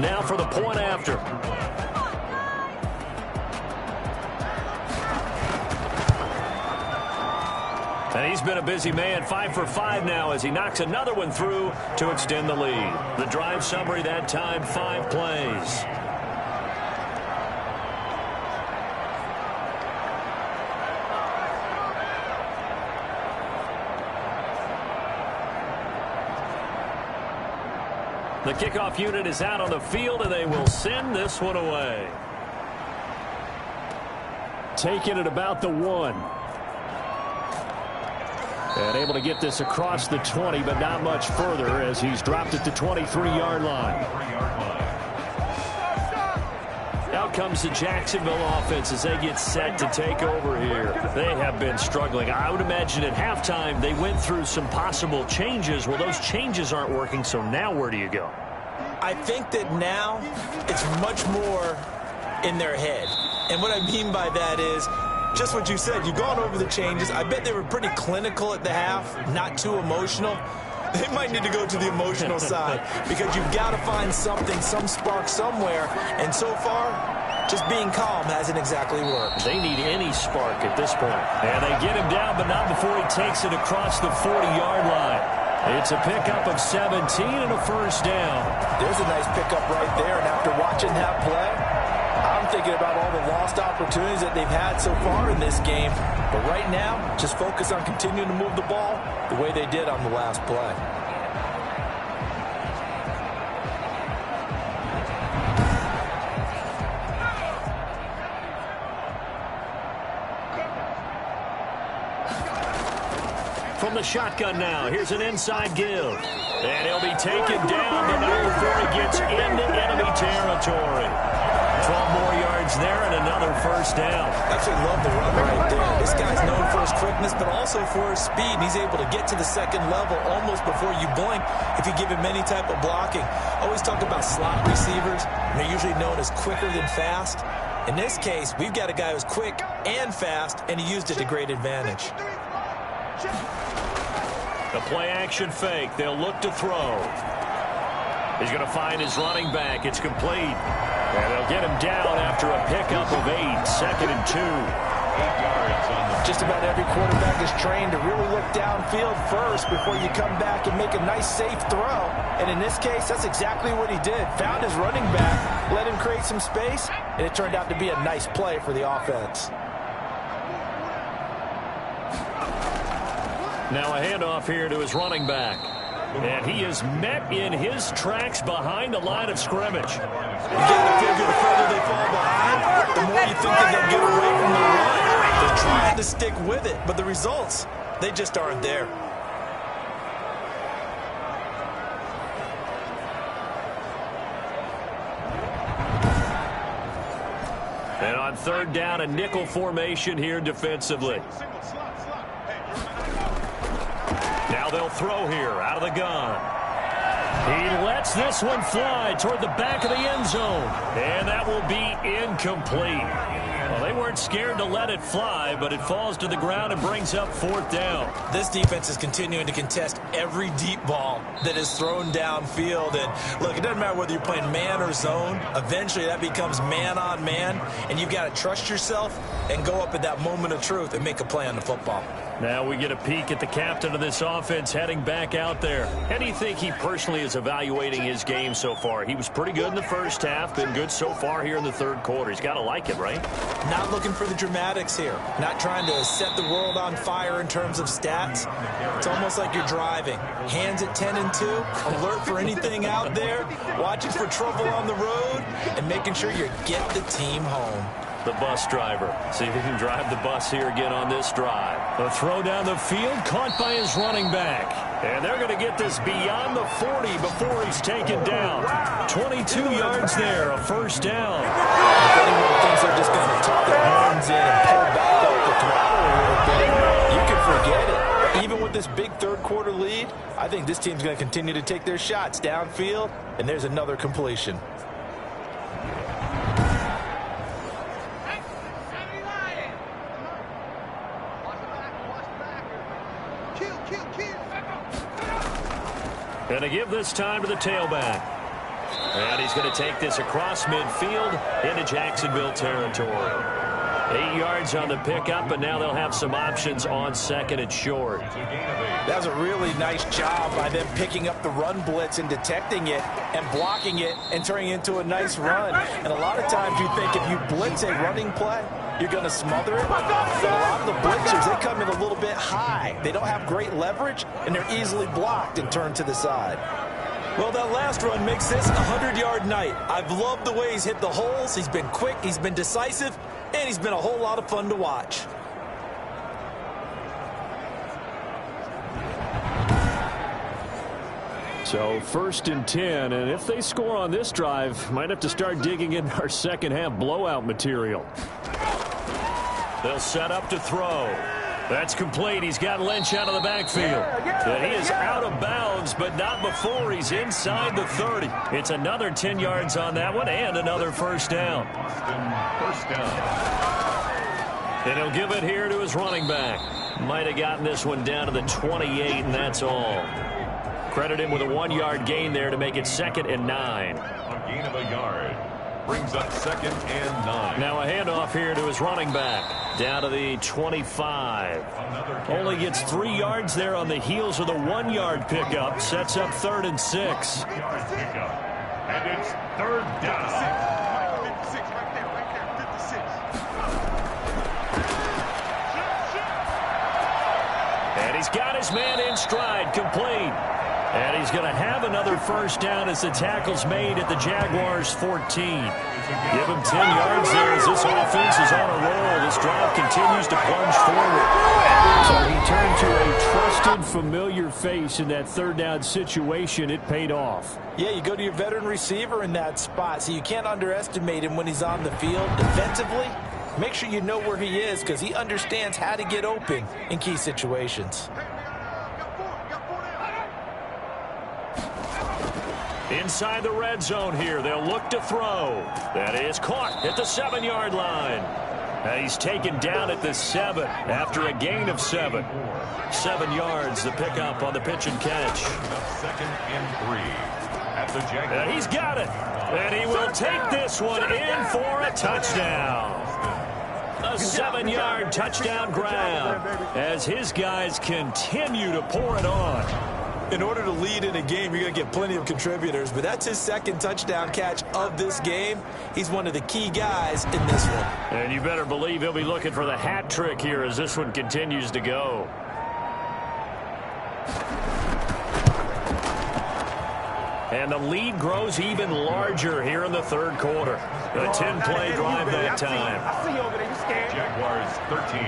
Speaker 2: Now for the point after. And he's been a busy man, 5 for 5 now as he knocks another one through to extend the lead. The drive summary that time, 5 plays. The kickoff unit is out on the field, and they will send this one away.
Speaker 6: taken at about the 1. And able to get this across the 20, but not much further as he's dropped at the 23-yard line. Out comes the Jacksonville offense as they get set to take over here. They have been struggling. I would imagine at halftime they went through some possible changes. Well, those changes aren't working, so now where do you go?
Speaker 3: I think that now it's much more in their head. And what I mean by that is just what you said. You've gone over the changes. I bet they were pretty clinical at the half, not too emotional. They might need to go to the emotional side because you've got to find something, some spark somewhere. And so far, just being calm hasn't exactly worked.
Speaker 6: They need any spark at this point. And they get him down, but not before he takes it across the 40-yard line. It's a pickup of 17 and a first down.
Speaker 3: There's a nice pickup right there. And after watching that play, I'm thinking about all the lost opportunities that they've had so far in this game. But right now, just focus on continuing to move the ball the way they did on the last play.
Speaker 6: From the shotgun now, here's an inside give. And he'll be taken down, but not before he gets into enemy territory. 12 more yards there and another first down.
Speaker 3: I actually love the run right there. This guy's known for his quickness, but also for his speed. And he's able to get to the second level almost before you blink if you give him any type of blocking. I always talk about slot receivers, and they're usually known as quicker than fast. In this case, we've got a guy who's quick and fast, and he used it to great advantage.
Speaker 6: The play-action fake. They'll look to throw. He's going to find his running back. It's complete. And they'll get him down after a pickup of 8. 2nd and 2.
Speaker 1: 8 yards on the...
Speaker 3: Just about every quarterback is trained to really look downfield first before you come back and make a nice, safe throw. And in this case, that's exactly what he did. Found his running back, let him create some space, and it turned out to be a nice play for the offense.
Speaker 6: Now a handoff here to his running back. And he is met in his tracks behind the line of scrimmage.
Speaker 3: You got to figure the further they fall behind, the more you think that they'll get away from the run. They're trying to stick with it, but the results, they just aren't there.
Speaker 6: And on 3rd down, a nickel formation here defensively. Now they'll throw here out of the gun. He lets this one fly toward the back of the end zone. And that will be incomplete. Well, they weren't scared to let it fly, but it falls to the ground and brings up 4th down.
Speaker 3: This defense is continuing to contest every deep ball that is thrown downfield. And look, it doesn't matter whether you're playing man or zone. Eventually that becomes man on man, and you've got to trust yourself and go up at that moment of truth and make a play on the football.
Speaker 6: Now we get a peek at the captain of this offense heading back out there. How do you think he personally is evaluating his game so far? He was pretty good in the first half, been good so far here in the 3rd quarter. He's got to like it, right?
Speaker 3: Not looking for the dramatics here. Not trying to set the world on fire in terms of stats. It's almost like you're driving. Hands at 10 and 2, alert for anything out there, watching for trouble on the road, and making sure you get the team home.
Speaker 6: The bus driver. See if he can drive the bus here again on this drive. The throw down the field, caught by his running back. And they're going to get this beyond the 40 before he's taken down. 22 yards there, a first down.
Speaker 3: If anyone thinks they're just going to tuck their hands in and pull back up the throttle a little bit, you can forget it. Even with this big 3rd quarter lead, I think this team's going to continue to take their shots downfield, and there's another completion.
Speaker 6: Going to give this time to the tailback. And he's going to take this across midfield into Jacksonville territory. 8 yards on the pickup, and now they'll have some options on 2nd and short.
Speaker 3: That was a really nice job by them picking up the run blitz and detecting it and blocking it and turning it into a nice run. And a lot of times you think if you blitz a running play, you're going to smother it. But a lot of the blitzers, they come in a little bit high. They don't have great leverage, and they're easily blocked and turned to the side. Well, that last run makes this a 100-yard night. I've loved the way he's hit the holes. He's been quick. He's been decisive. and he's been a whole lot of fun to watch.
Speaker 2: So 1st and 10, and if they score on this drive, might have to start digging in our second half blowout material. They'll set up to throw. That's complete. He's got Lynch out of the backfield. And he is out of bounds, but not before he's inside the 30. It's another 10 yards on that one and another first down.
Speaker 1: First down.
Speaker 2: And he'll give it here to his running back. Might have gotten this one down to the 28, and that's all. Credit him with a 1-yard gain there to make it 2nd and 9.
Speaker 1: A gain of a yard. Brings up 2nd and 9.
Speaker 2: Now a handoff here to his running back. Down to the 25. Only gets 3 yards there on the heels of the 1-yard pickup. Sets up 3rd and 6.
Speaker 1: 6-yard pickup. And it's 3rd down.
Speaker 5: 56 right there, 56.
Speaker 2: And he's got his man in stride, complete. And he's going to have another first down as the tackle's made at the Jaguars' 14. Give him 10 yards there as this offense is on a roll. This drive continues to plunge forward. So he turned to a trusted, familiar face in that 3rd down situation. It paid off.
Speaker 3: Yeah, you go to your veteran receiver in that spot, so you can't underestimate him when he's on the field. Defensively, make sure you know where he is because he understands how to get open in key situations.
Speaker 2: Inside the red zone here, they'll look to throw. That is caught at the 7-yard line. And he's taken down at the 7 after a gain of 7. 7 yards, the pickup on the pitch and catch.
Speaker 1: 2nd and 3 at the Jaguars.
Speaker 2: And he's got it. And he will take this one in for a touchdown. A 7-yard touchdown grab as his guys continue to pour it on.
Speaker 3: In order to lead in a game, you're going to get plenty of contributors, but that's his 2nd touchdown catch of this game. He's one of the key guys in this one.
Speaker 2: And you better believe he'll be looking for the hat trick here as this one continues to go. And the lead grows even larger here in the 3rd quarter. A 10-play drive that time.
Speaker 5: I see you over there. You scared?
Speaker 1: Jaguars 13.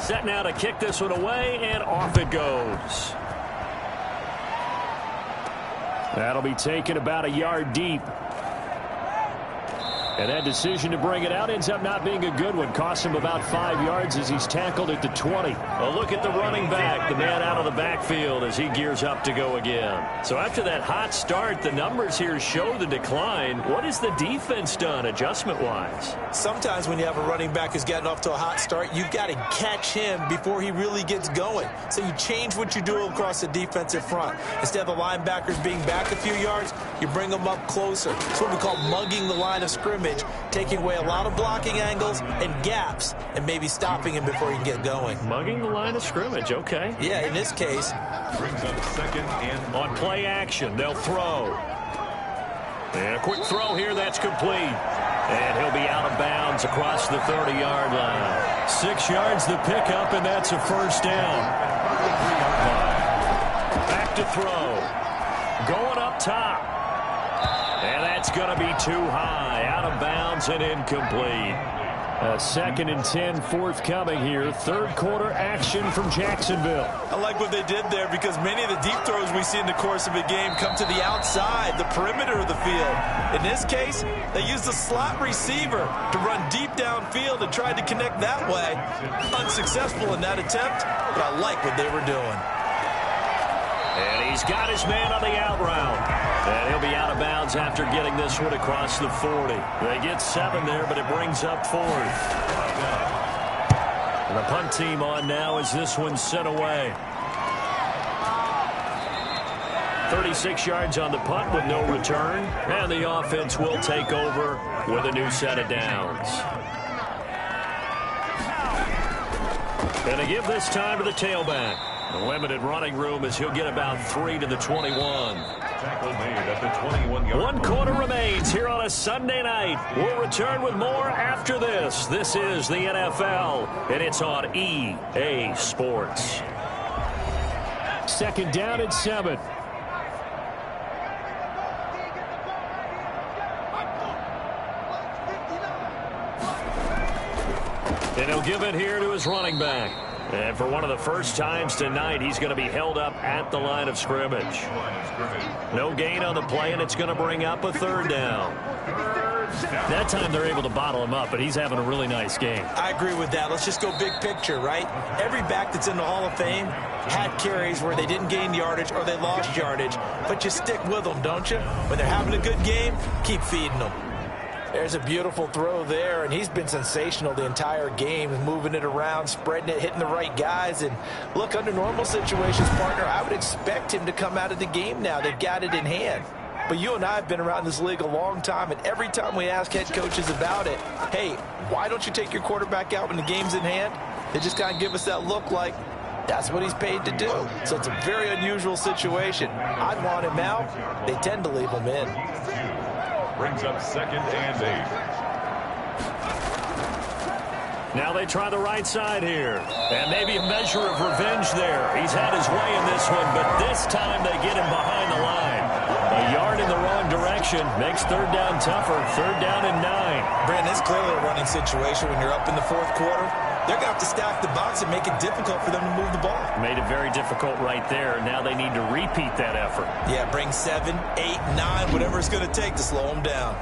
Speaker 2: Set now to kick this one away, and off it goes. That'll be taken about a yard deep. And that decision to bring it out ends up not being a good one. Costs him about 5 yards as he's tackled at the 20. A look at the running back, the man out of the backfield as he gears up to go again. So after that hot start, the numbers here show the decline. What has the defense done adjustment-wise?
Speaker 3: Sometimes when you have a running back who's gotten off to a hot start, you've got to catch him before he really gets going. So you change what you do across the defensive front. Instead of the linebackers being back a few yards, you bring them up closer. It's what we call mugging the line of scrimmage, taking away a lot of blocking angles and gaps and maybe stopping him before he can get going.
Speaker 2: Mugging the line of scrimmage, okay.
Speaker 3: Yeah, in this case.
Speaker 1: Brings up 2nd and
Speaker 2: on play action, they'll throw. And a quick throw here, that's complete. And he'll be out of bounds across the 30-yard line. 6 yards the pickup, and that's a first down. Back to throw. Going up top. And that's going to be too high. Out of bounds and incomplete. A 2nd and 10 forthcoming here. 3rd quarter action from Jacksonville.
Speaker 3: I like what they did there because many of the deep throws we see in the course of a game come to the outside, the perimeter of the field. In this case, they used a slot receiver to run deep downfield and tried to connect that way. Unsuccessful in that attempt, but I like what they were doing.
Speaker 2: And he's got his man on the out route. And he'll be out of bounds after getting this one across the 40. They get 7 there, but it brings up 4th. And the punt team on now as this one's sent away. 36 yards on the punt with no return. And the offense will take over with a new set of downs. And they give this time to the tailback. The limited running room as he'll get about 3 to the 21.
Speaker 1: tackle made at the 21-yard line.
Speaker 2: 1 quarter remains. points here on a Sunday night. We'll return with more after this. This is the NFL, and it's on EA Sports. Second down and 7. And he'll give it here to his running back. And for one of the first times tonight, he's going to be held up at the line of scrimmage. No gain on the play, and it's going to bring up a third down. That time they're able to bottle him up, but he's having a really nice game.
Speaker 3: I agree with that. Let's just go big picture, right? Every back that's in the Hall of Fame had carries where they didn't gain yardage or they lost yardage, but you stick with them, don't you? When they're having a good game, keep feeding them. There's a beautiful throw there, and he's been sensational the entire game, moving it around, spreading it, hitting the right guys. And look, under normal situations, partner, I would expect him to come out of the game now. They've got it in hand. But you and I have been around this league a long time, and every time we ask head coaches about it, hey, why don't you take your quarterback out when the game's in hand? They just kind of give us that look like that's what he's paid to do. So it's a very unusual situation. I'd want him out. They tend to leave him in.
Speaker 1: Brings up 2nd and 8.
Speaker 2: Now they try the right side here. And maybe a measure of revenge there. He's had his way in this one, but this time they get him behind the line. A yard in the wrong direction makes third down tougher. Third down and 9.
Speaker 3: Brandon, it's clearly a running situation when you're up in the fourth quarter. They're going to have to stack the box and make it difficult for them to move the ball.
Speaker 2: Made it very difficult right there. Now they need to repeat that effort.
Speaker 3: Yeah, bring 7, 8, 9, whatever it's going to take to slow them down.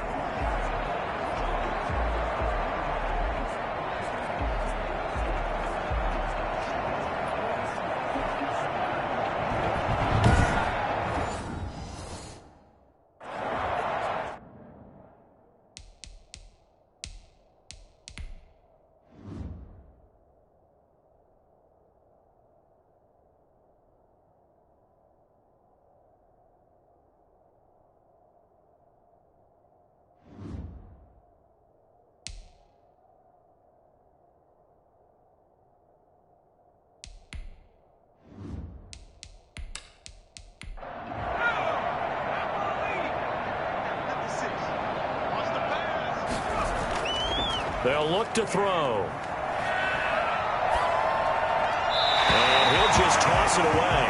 Speaker 2: They'll look to throw. And he'll just toss it away.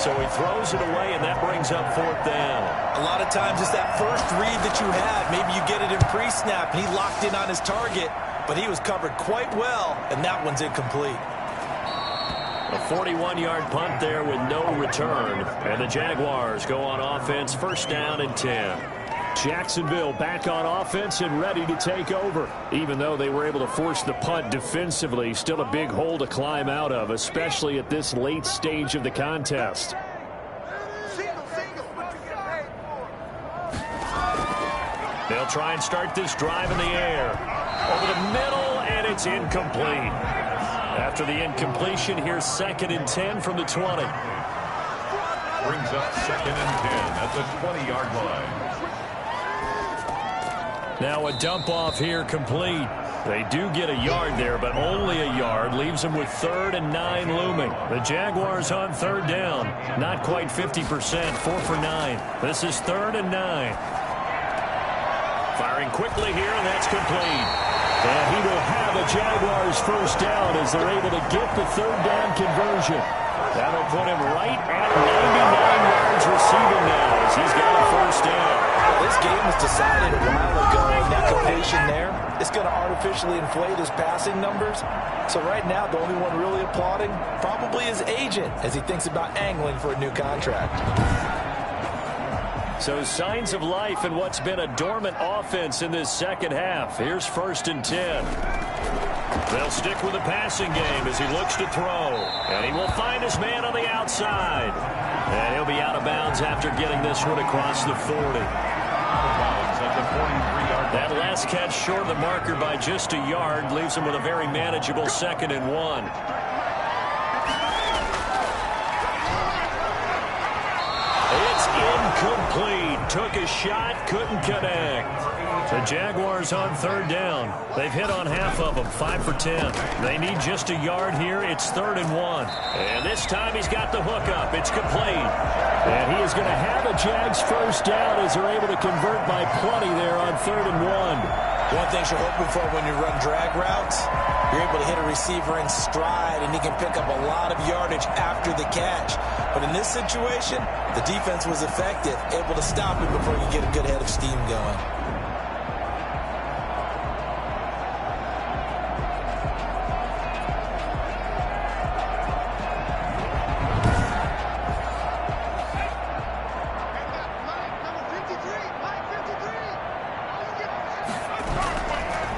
Speaker 2: So he throws it away, and that brings up 4th down.
Speaker 3: A lot of times it's that first read that you have. Maybe you get it in pre-snap, and he locked in on his target, but he was covered quite well, and that one's incomplete.
Speaker 2: A 41-yard punt there with no return. And the Jaguars go on offense, 1st down and 10. Jacksonville back on offense and ready to take over. Even though they were able to force the punt defensively, still a big hole to climb out of, especially at this late stage of the contest. They'll try and start this drive in the air. Over the middle, and it's incomplete. After the incompletion, here's 2nd and 10 from the 20.
Speaker 1: Brings up 2nd and 10 at the 20-yard line.
Speaker 2: Now a dump off here complete. They do get a yard there, but only a yard. Leaves them with 3rd and 9 looming. The Jaguars on 3rd down. Not quite 50%. 4 for 9. This is 3rd and 9. Firing quickly here, and that's complete. And he will have a Jaguars 1st down as they're able to get the 3rd down conversion. That'll put him right at 99 yards receiving now as he's got a 1st down.
Speaker 3: This game was decided a while ago, and that completion there, it's going to artificially inflate his passing numbers. So right now, the only one really applauding probably his agent as he thinks about angling for a new contract.
Speaker 2: So signs of life in what's been a dormant offense in this second half. Here's 1st and 10. They'll stick with the passing game as he looks to throw. And he will find his man on the outside. And he'll be out of bounds after getting this one across the 40. That last catch short of the marker by just a yard leaves him with a very manageable 2nd and 1. It's Incomplete. Took a shot, couldn't connect. The Jaguars on third down. They've hit on half of them, 5 for 10. They need just a yard here. It's 3rd and 1. And this time he's got the hook up. It's complete. And he is going to have a Jags first down as they're able to convert by plenty there on 3rd and 1.
Speaker 3: One thing you're hoping for when you run drag routes, you're able to hit a receiver in stride, and he can pick up a lot of yardage after the catch. But in this situation, the defense was effective, able to stop him before you get a good head of steam going.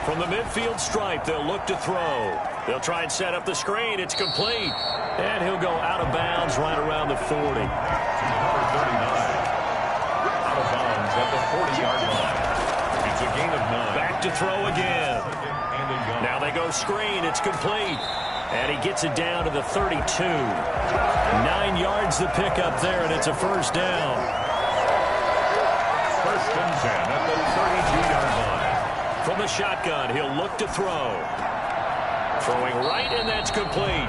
Speaker 2: From the midfield stripe, they'll look to throw. They'll try and set up the screen. It's complete. And he'll go out of bounds right around the 40.
Speaker 1: Number 39. Out of bounds at the 40-yard line. It's a gain of 9.
Speaker 2: Back to throw again. Now they go screen. It's complete. And he gets it down to the 32. 9 yards the pickup there, and it's a first down.
Speaker 1: First and 10 at the 32-yard line.
Speaker 2: From the shotgun, he'll look to throw. Throwing right, and that's complete.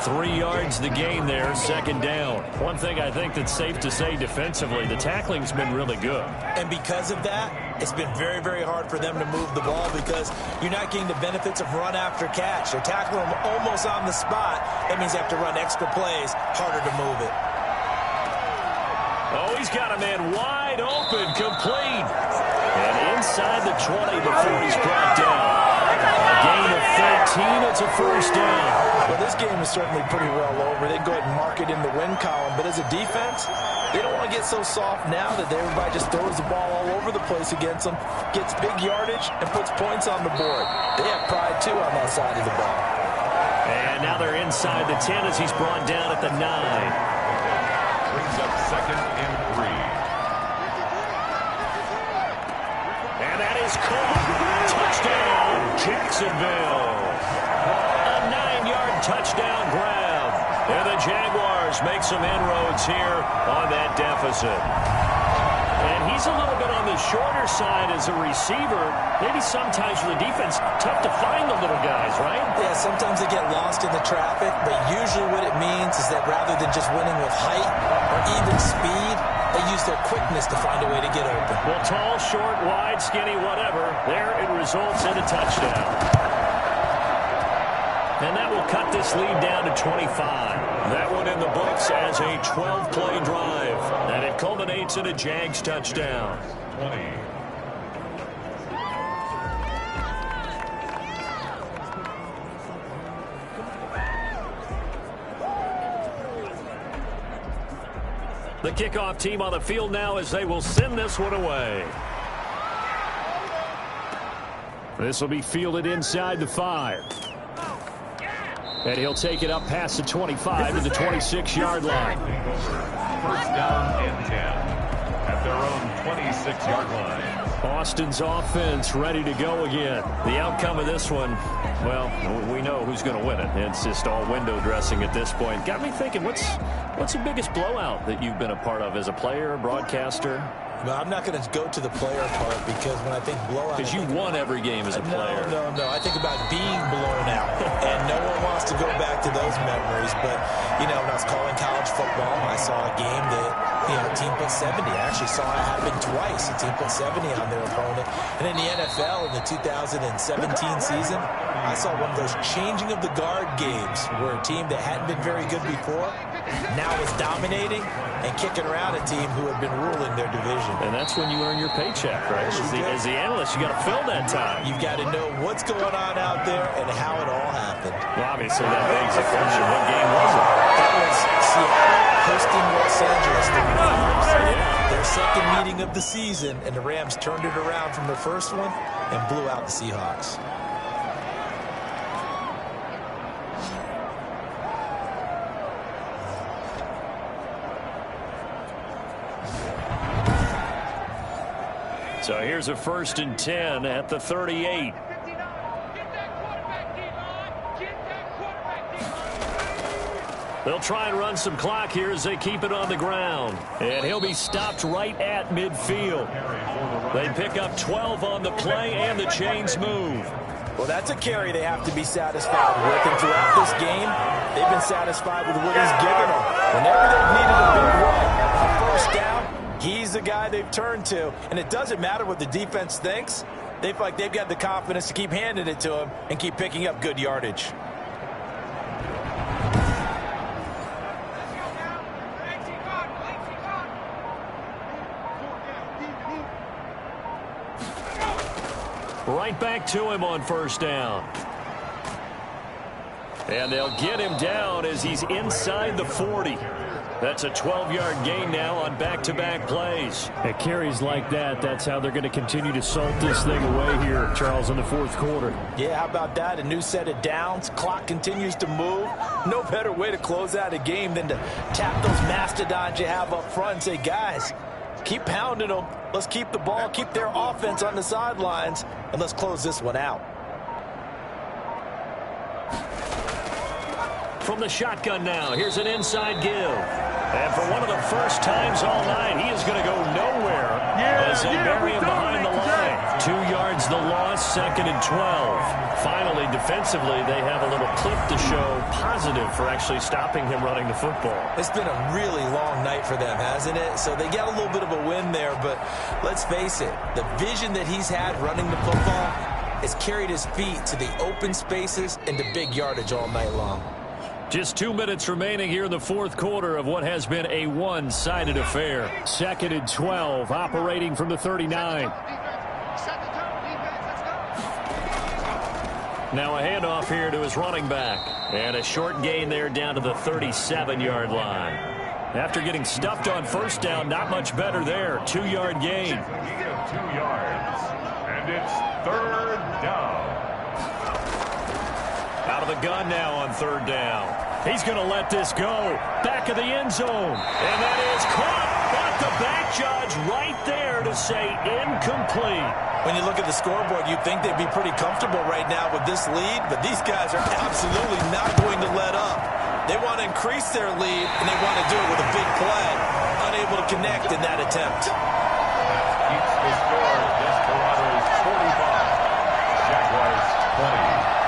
Speaker 2: 3 yards the gain there, 2nd down. One thing I think that's safe to say defensively, the tackling's been really good.
Speaker 3: And because of that, it's been very, very hard for them to move the ball because you're not getting the benefits of run after catch. They're tackling them almost on the spot. That means they have to run extra plays, harder to move it.
Speaker 2: Oh, he's got a man wide open, complete. And inside the 20 before he's brought down. A gain of 13, it's a first down.
Speaker 3: Well, this game is certainly pretty well over. They go ahead and mark it in the win column. But as a defense, they don't want to get so soft now that everybody just throws the ball all over the place against them, gets big yardage, and puts points on the board. They have pride, too, on that side of the ball.
Speaker 2: And now they're inside the 10 as he's brought down at the 9.
Speaker 1: Brings up 2nd and 3.
Speaker 2: And that is caught. Touchdown, Jacksonville. A 9-yard touchdown grab. And the Jaguars make some inroads here on that deficit. And he's a little bit on the shorter side as a receiver. Maybe sometimes for the defense, tough to find the little guys, right?
Speaker 3: Yeah, sometimes they get lost in the traffic, but usually what it means is that rather than just winning with height or even speed, they use their quickness to find a way to get open.
Speaker 2: Well, tall, short, wide, skinny, whatever, there it results in a touchdown. And that will cut this lead down to 25. That one in the books as a 12-play drive. And it culminates in a Jags touchdown.
Speaker 1: 20.
Speaker 2: The kickoff team on the field now as they will send this one away. This will be fielded inside the 5. And he'll take it up past the 25 to the 26-yard line.
Speaker 1: First down and 10 at their own 26-yard line.
Speaker 2: Austin's offense ready to go again. The outcome of this one, well, we know who's going to win it. It's just all window dressing at this point. Got me thinking, what's the biggest blowout that you've been a part of as a player, broadcaster?
Speaker 3: No, I'm not going to go to the player part because when I think blowout...
Speaker 2: Because you won every game as a player.
Speaker 3: No. I think about being blown out. And no one wants to go back to those memories. But, when I was calling college football, I saw a game that, a team put 70. I actually saw it happen twice. A team put 70 on their opponent. And in the NFL, in the 2017 season, I saw one of those changing of the guard games where a team that hadn't been very good before now is dominating and kicking around a team who had been ruling their division.
Speaker 2: And that's when you earn your paycheck, right? As the analyst, you got to fill that time.
Speaker 3: You've got to know what's going on out there and how it all happened.
Speaker 2: Well, obviously, that begs the question, what game was it?
Speaker 3: That was Seattle hosting Los Angeles. The Rams. Their second meeting of the season, and the Rams turned it around from the first one and blew out the Seahawks.
Speaker 2: So here's a 1st and 10 at the 38. They'll try and run some clock here as they keep it on the ground. And he'll be stopped right at midfield. They pick up 12 on the play, and the chains move.
Speaker 3: Well, that's a carry they have to be satisfied with. And throughout this game, they've been satisfied with what he's given them. Whenever they've needed a big run, a first down, he's the guy they've turned to. And it doesn't matter what the defense thinks. They feel like they've got the confidence to keep handing it to him and keep picking up good yardage.
Speaker 2: Right back to him on first down. And they'll get him down as he's inside the 40. That's a 12-yard gain now on back-to-back plays.
Speaker 6: At carries like that, that's how they're going to continue to salt this thing away here, Charles, in the fourth quarter.
Speaker 3: Yeah, how about that? A new set of downs. Clock continues to move. No better way to close out a game than to tap those mastodons you have up front and say, guys, keep pounding them. Let's keep the ball, keep their offense on the sidelines, and let's close this one out.
Speaker 2: From the shotgun now, here's an inside give. And for one of the first times all night, he is going to go nowhere as they bury him behind the line. 2 yards the loss, 2nd and 12. Finally, defensively, they have a little clip to show positive for actually stopping him running the football.
Speaker 3: It's been a really long night for them, hasn't it? So they got a little bit of a win there, but let's face it, the vision that he's had running the football has carried his feet to the open spaces and to big yardage all night long.
Speaker 2: Just 2 minutes remaining here in the fourth quarter of what has been a one-sided affair.
Speaker 6: 2nd and 12, operating from the 39.
Speaker 2: Now a handoff here to his running back. And a short gain there down to the 37-yard line. After getting stuffed on first down, not much better there. 2-yard gain.
Speaker 1: 2 yards. And it's 3rd down.
Speaker 2: Out of the gun now on 3rd down. He's going to let this go. Back of the end zone. And that is caught. Got the back judge right there to say incomplete.
Speaker 3: When you look at the scoreboard, you'd think they'd be pretty comfortable right now with this lead, but these guys are absolutely not going to let up. They want to increase their lead, and they want to do it with a big play. Unable to connect in that attempt.
Speaker 1: Keeps the score. Desperados 45. Jaguars 20.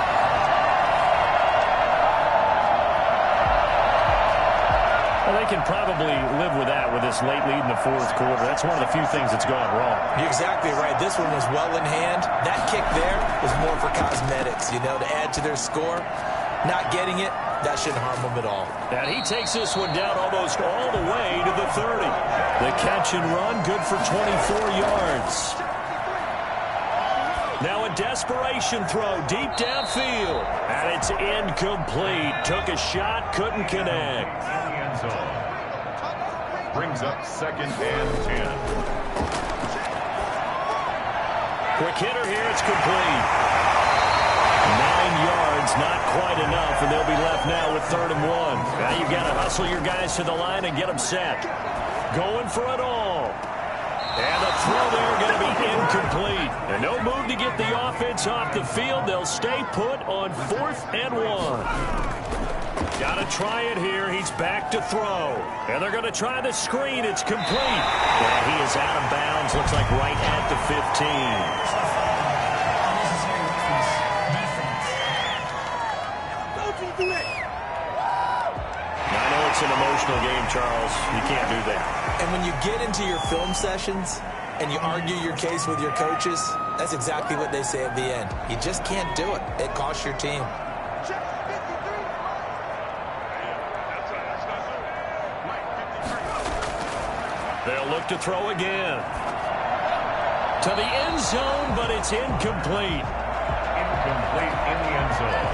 Speaker 2: Well, they can probably live with that with this late lead in the fourth quarter. That's one of the few things that's gone wrong.
Speaker 3: You're exactly right. This one was well in hand. That kick there was more for cosmetics, you know, to add to their score. Not getting it, that shouldn't harm them at all.
Speaker 2: And he takes this one down almost all the way to the 30. The catch and run, good for 24 yards. Now a desperation throw deep downfield. And it's incomplete. Took a shot, couldn't connect.
Speaker 1: Brings up 2nd and 10.
Speaker 2: Quick hitter here, it's complete. 9 yards, not quite enough, and they'll be left now with 3rd and 1. Now you've got to hustle your guys to the line and get them set. Going for it all. And the throw there going to be incomplete. And no move to get the offense off the field. They'll stay put on 4th and 1. Got to try it here. He's back to throw. And they're going to try the screen. It's complete. And he is out of bounds. Looks like right at the 15. I know it's an emotional game, Charles. You can't do that.
Speaker 3: And when you get into your film sessions and you argue your case with your coaches, that's exactly what they say at the end. You just can't do it. It costs your team.
Speaker 2: They'll look to throw again. To the end zone, but it's incomplete.
Speaker 1: Incomplete in the end zone.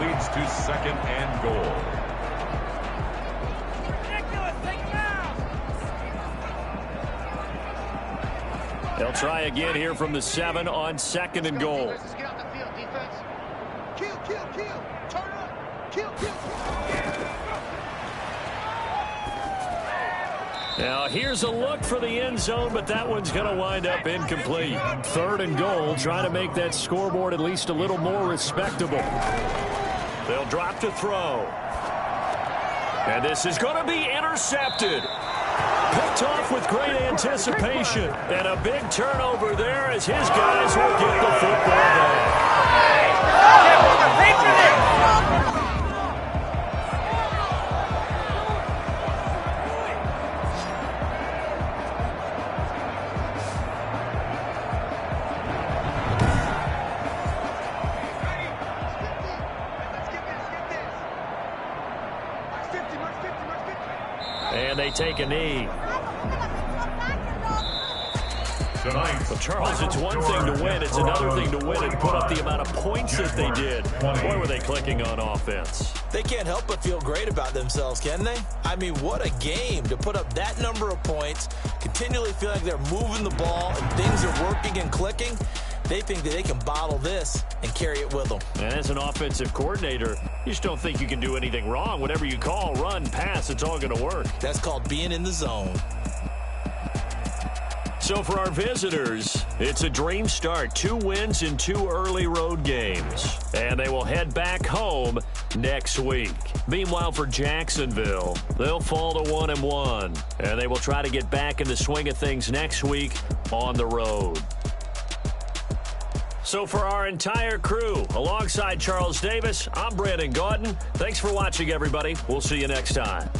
Speaker 1: Leads to 2nd and goal.
Speaker 2: They'll try again here from the 7 on 2nd and goal.
Speaker 5: Get out the field, defense. Kill. Turn up. Kill.
Speaker 2: Now here's a look for the end zone, but that one's going to wind up incomplete. 3rd and goal, trying to make that scoreboard at least a little more respectable. They'll drop to throw. And this is going to be intercepted. Picked off with great anticipation. And a big turnover there as his guys will get the football back. And they take a knee.
Speaker 1: Tonight,
Speaker 2: Well, Charles, it's one thing to win. It's another thing to win and put up the amount of points that they did. Boy, were they clicking on offense.
Speaker 3: They can't help but feel great about themselves, can they? I mean, what a game to put up that number of points, continually feel like they're moving the ball and things are working and clicking. They think that they can bottle this and carry it with them.
Speaker 2: And as an offensive coordinator, you just don't think you can do anything wrong. Whatever you call, run, pass, it's all going to work.
Speaker 3: That's called being in the zone.
Speaker 2: So for our visitors, it's a dream start. 2 wins in 2 early road games. And they will head back home next week. Meanwhile, for Jacksonville, they'll fall to 1-1. And they will try to get back in the swing of things next week on the road. So for our entire crew, alongside Charles Davis, I'm Brandon Gaudin. Thanks for watching, everybody. We'll see you next time.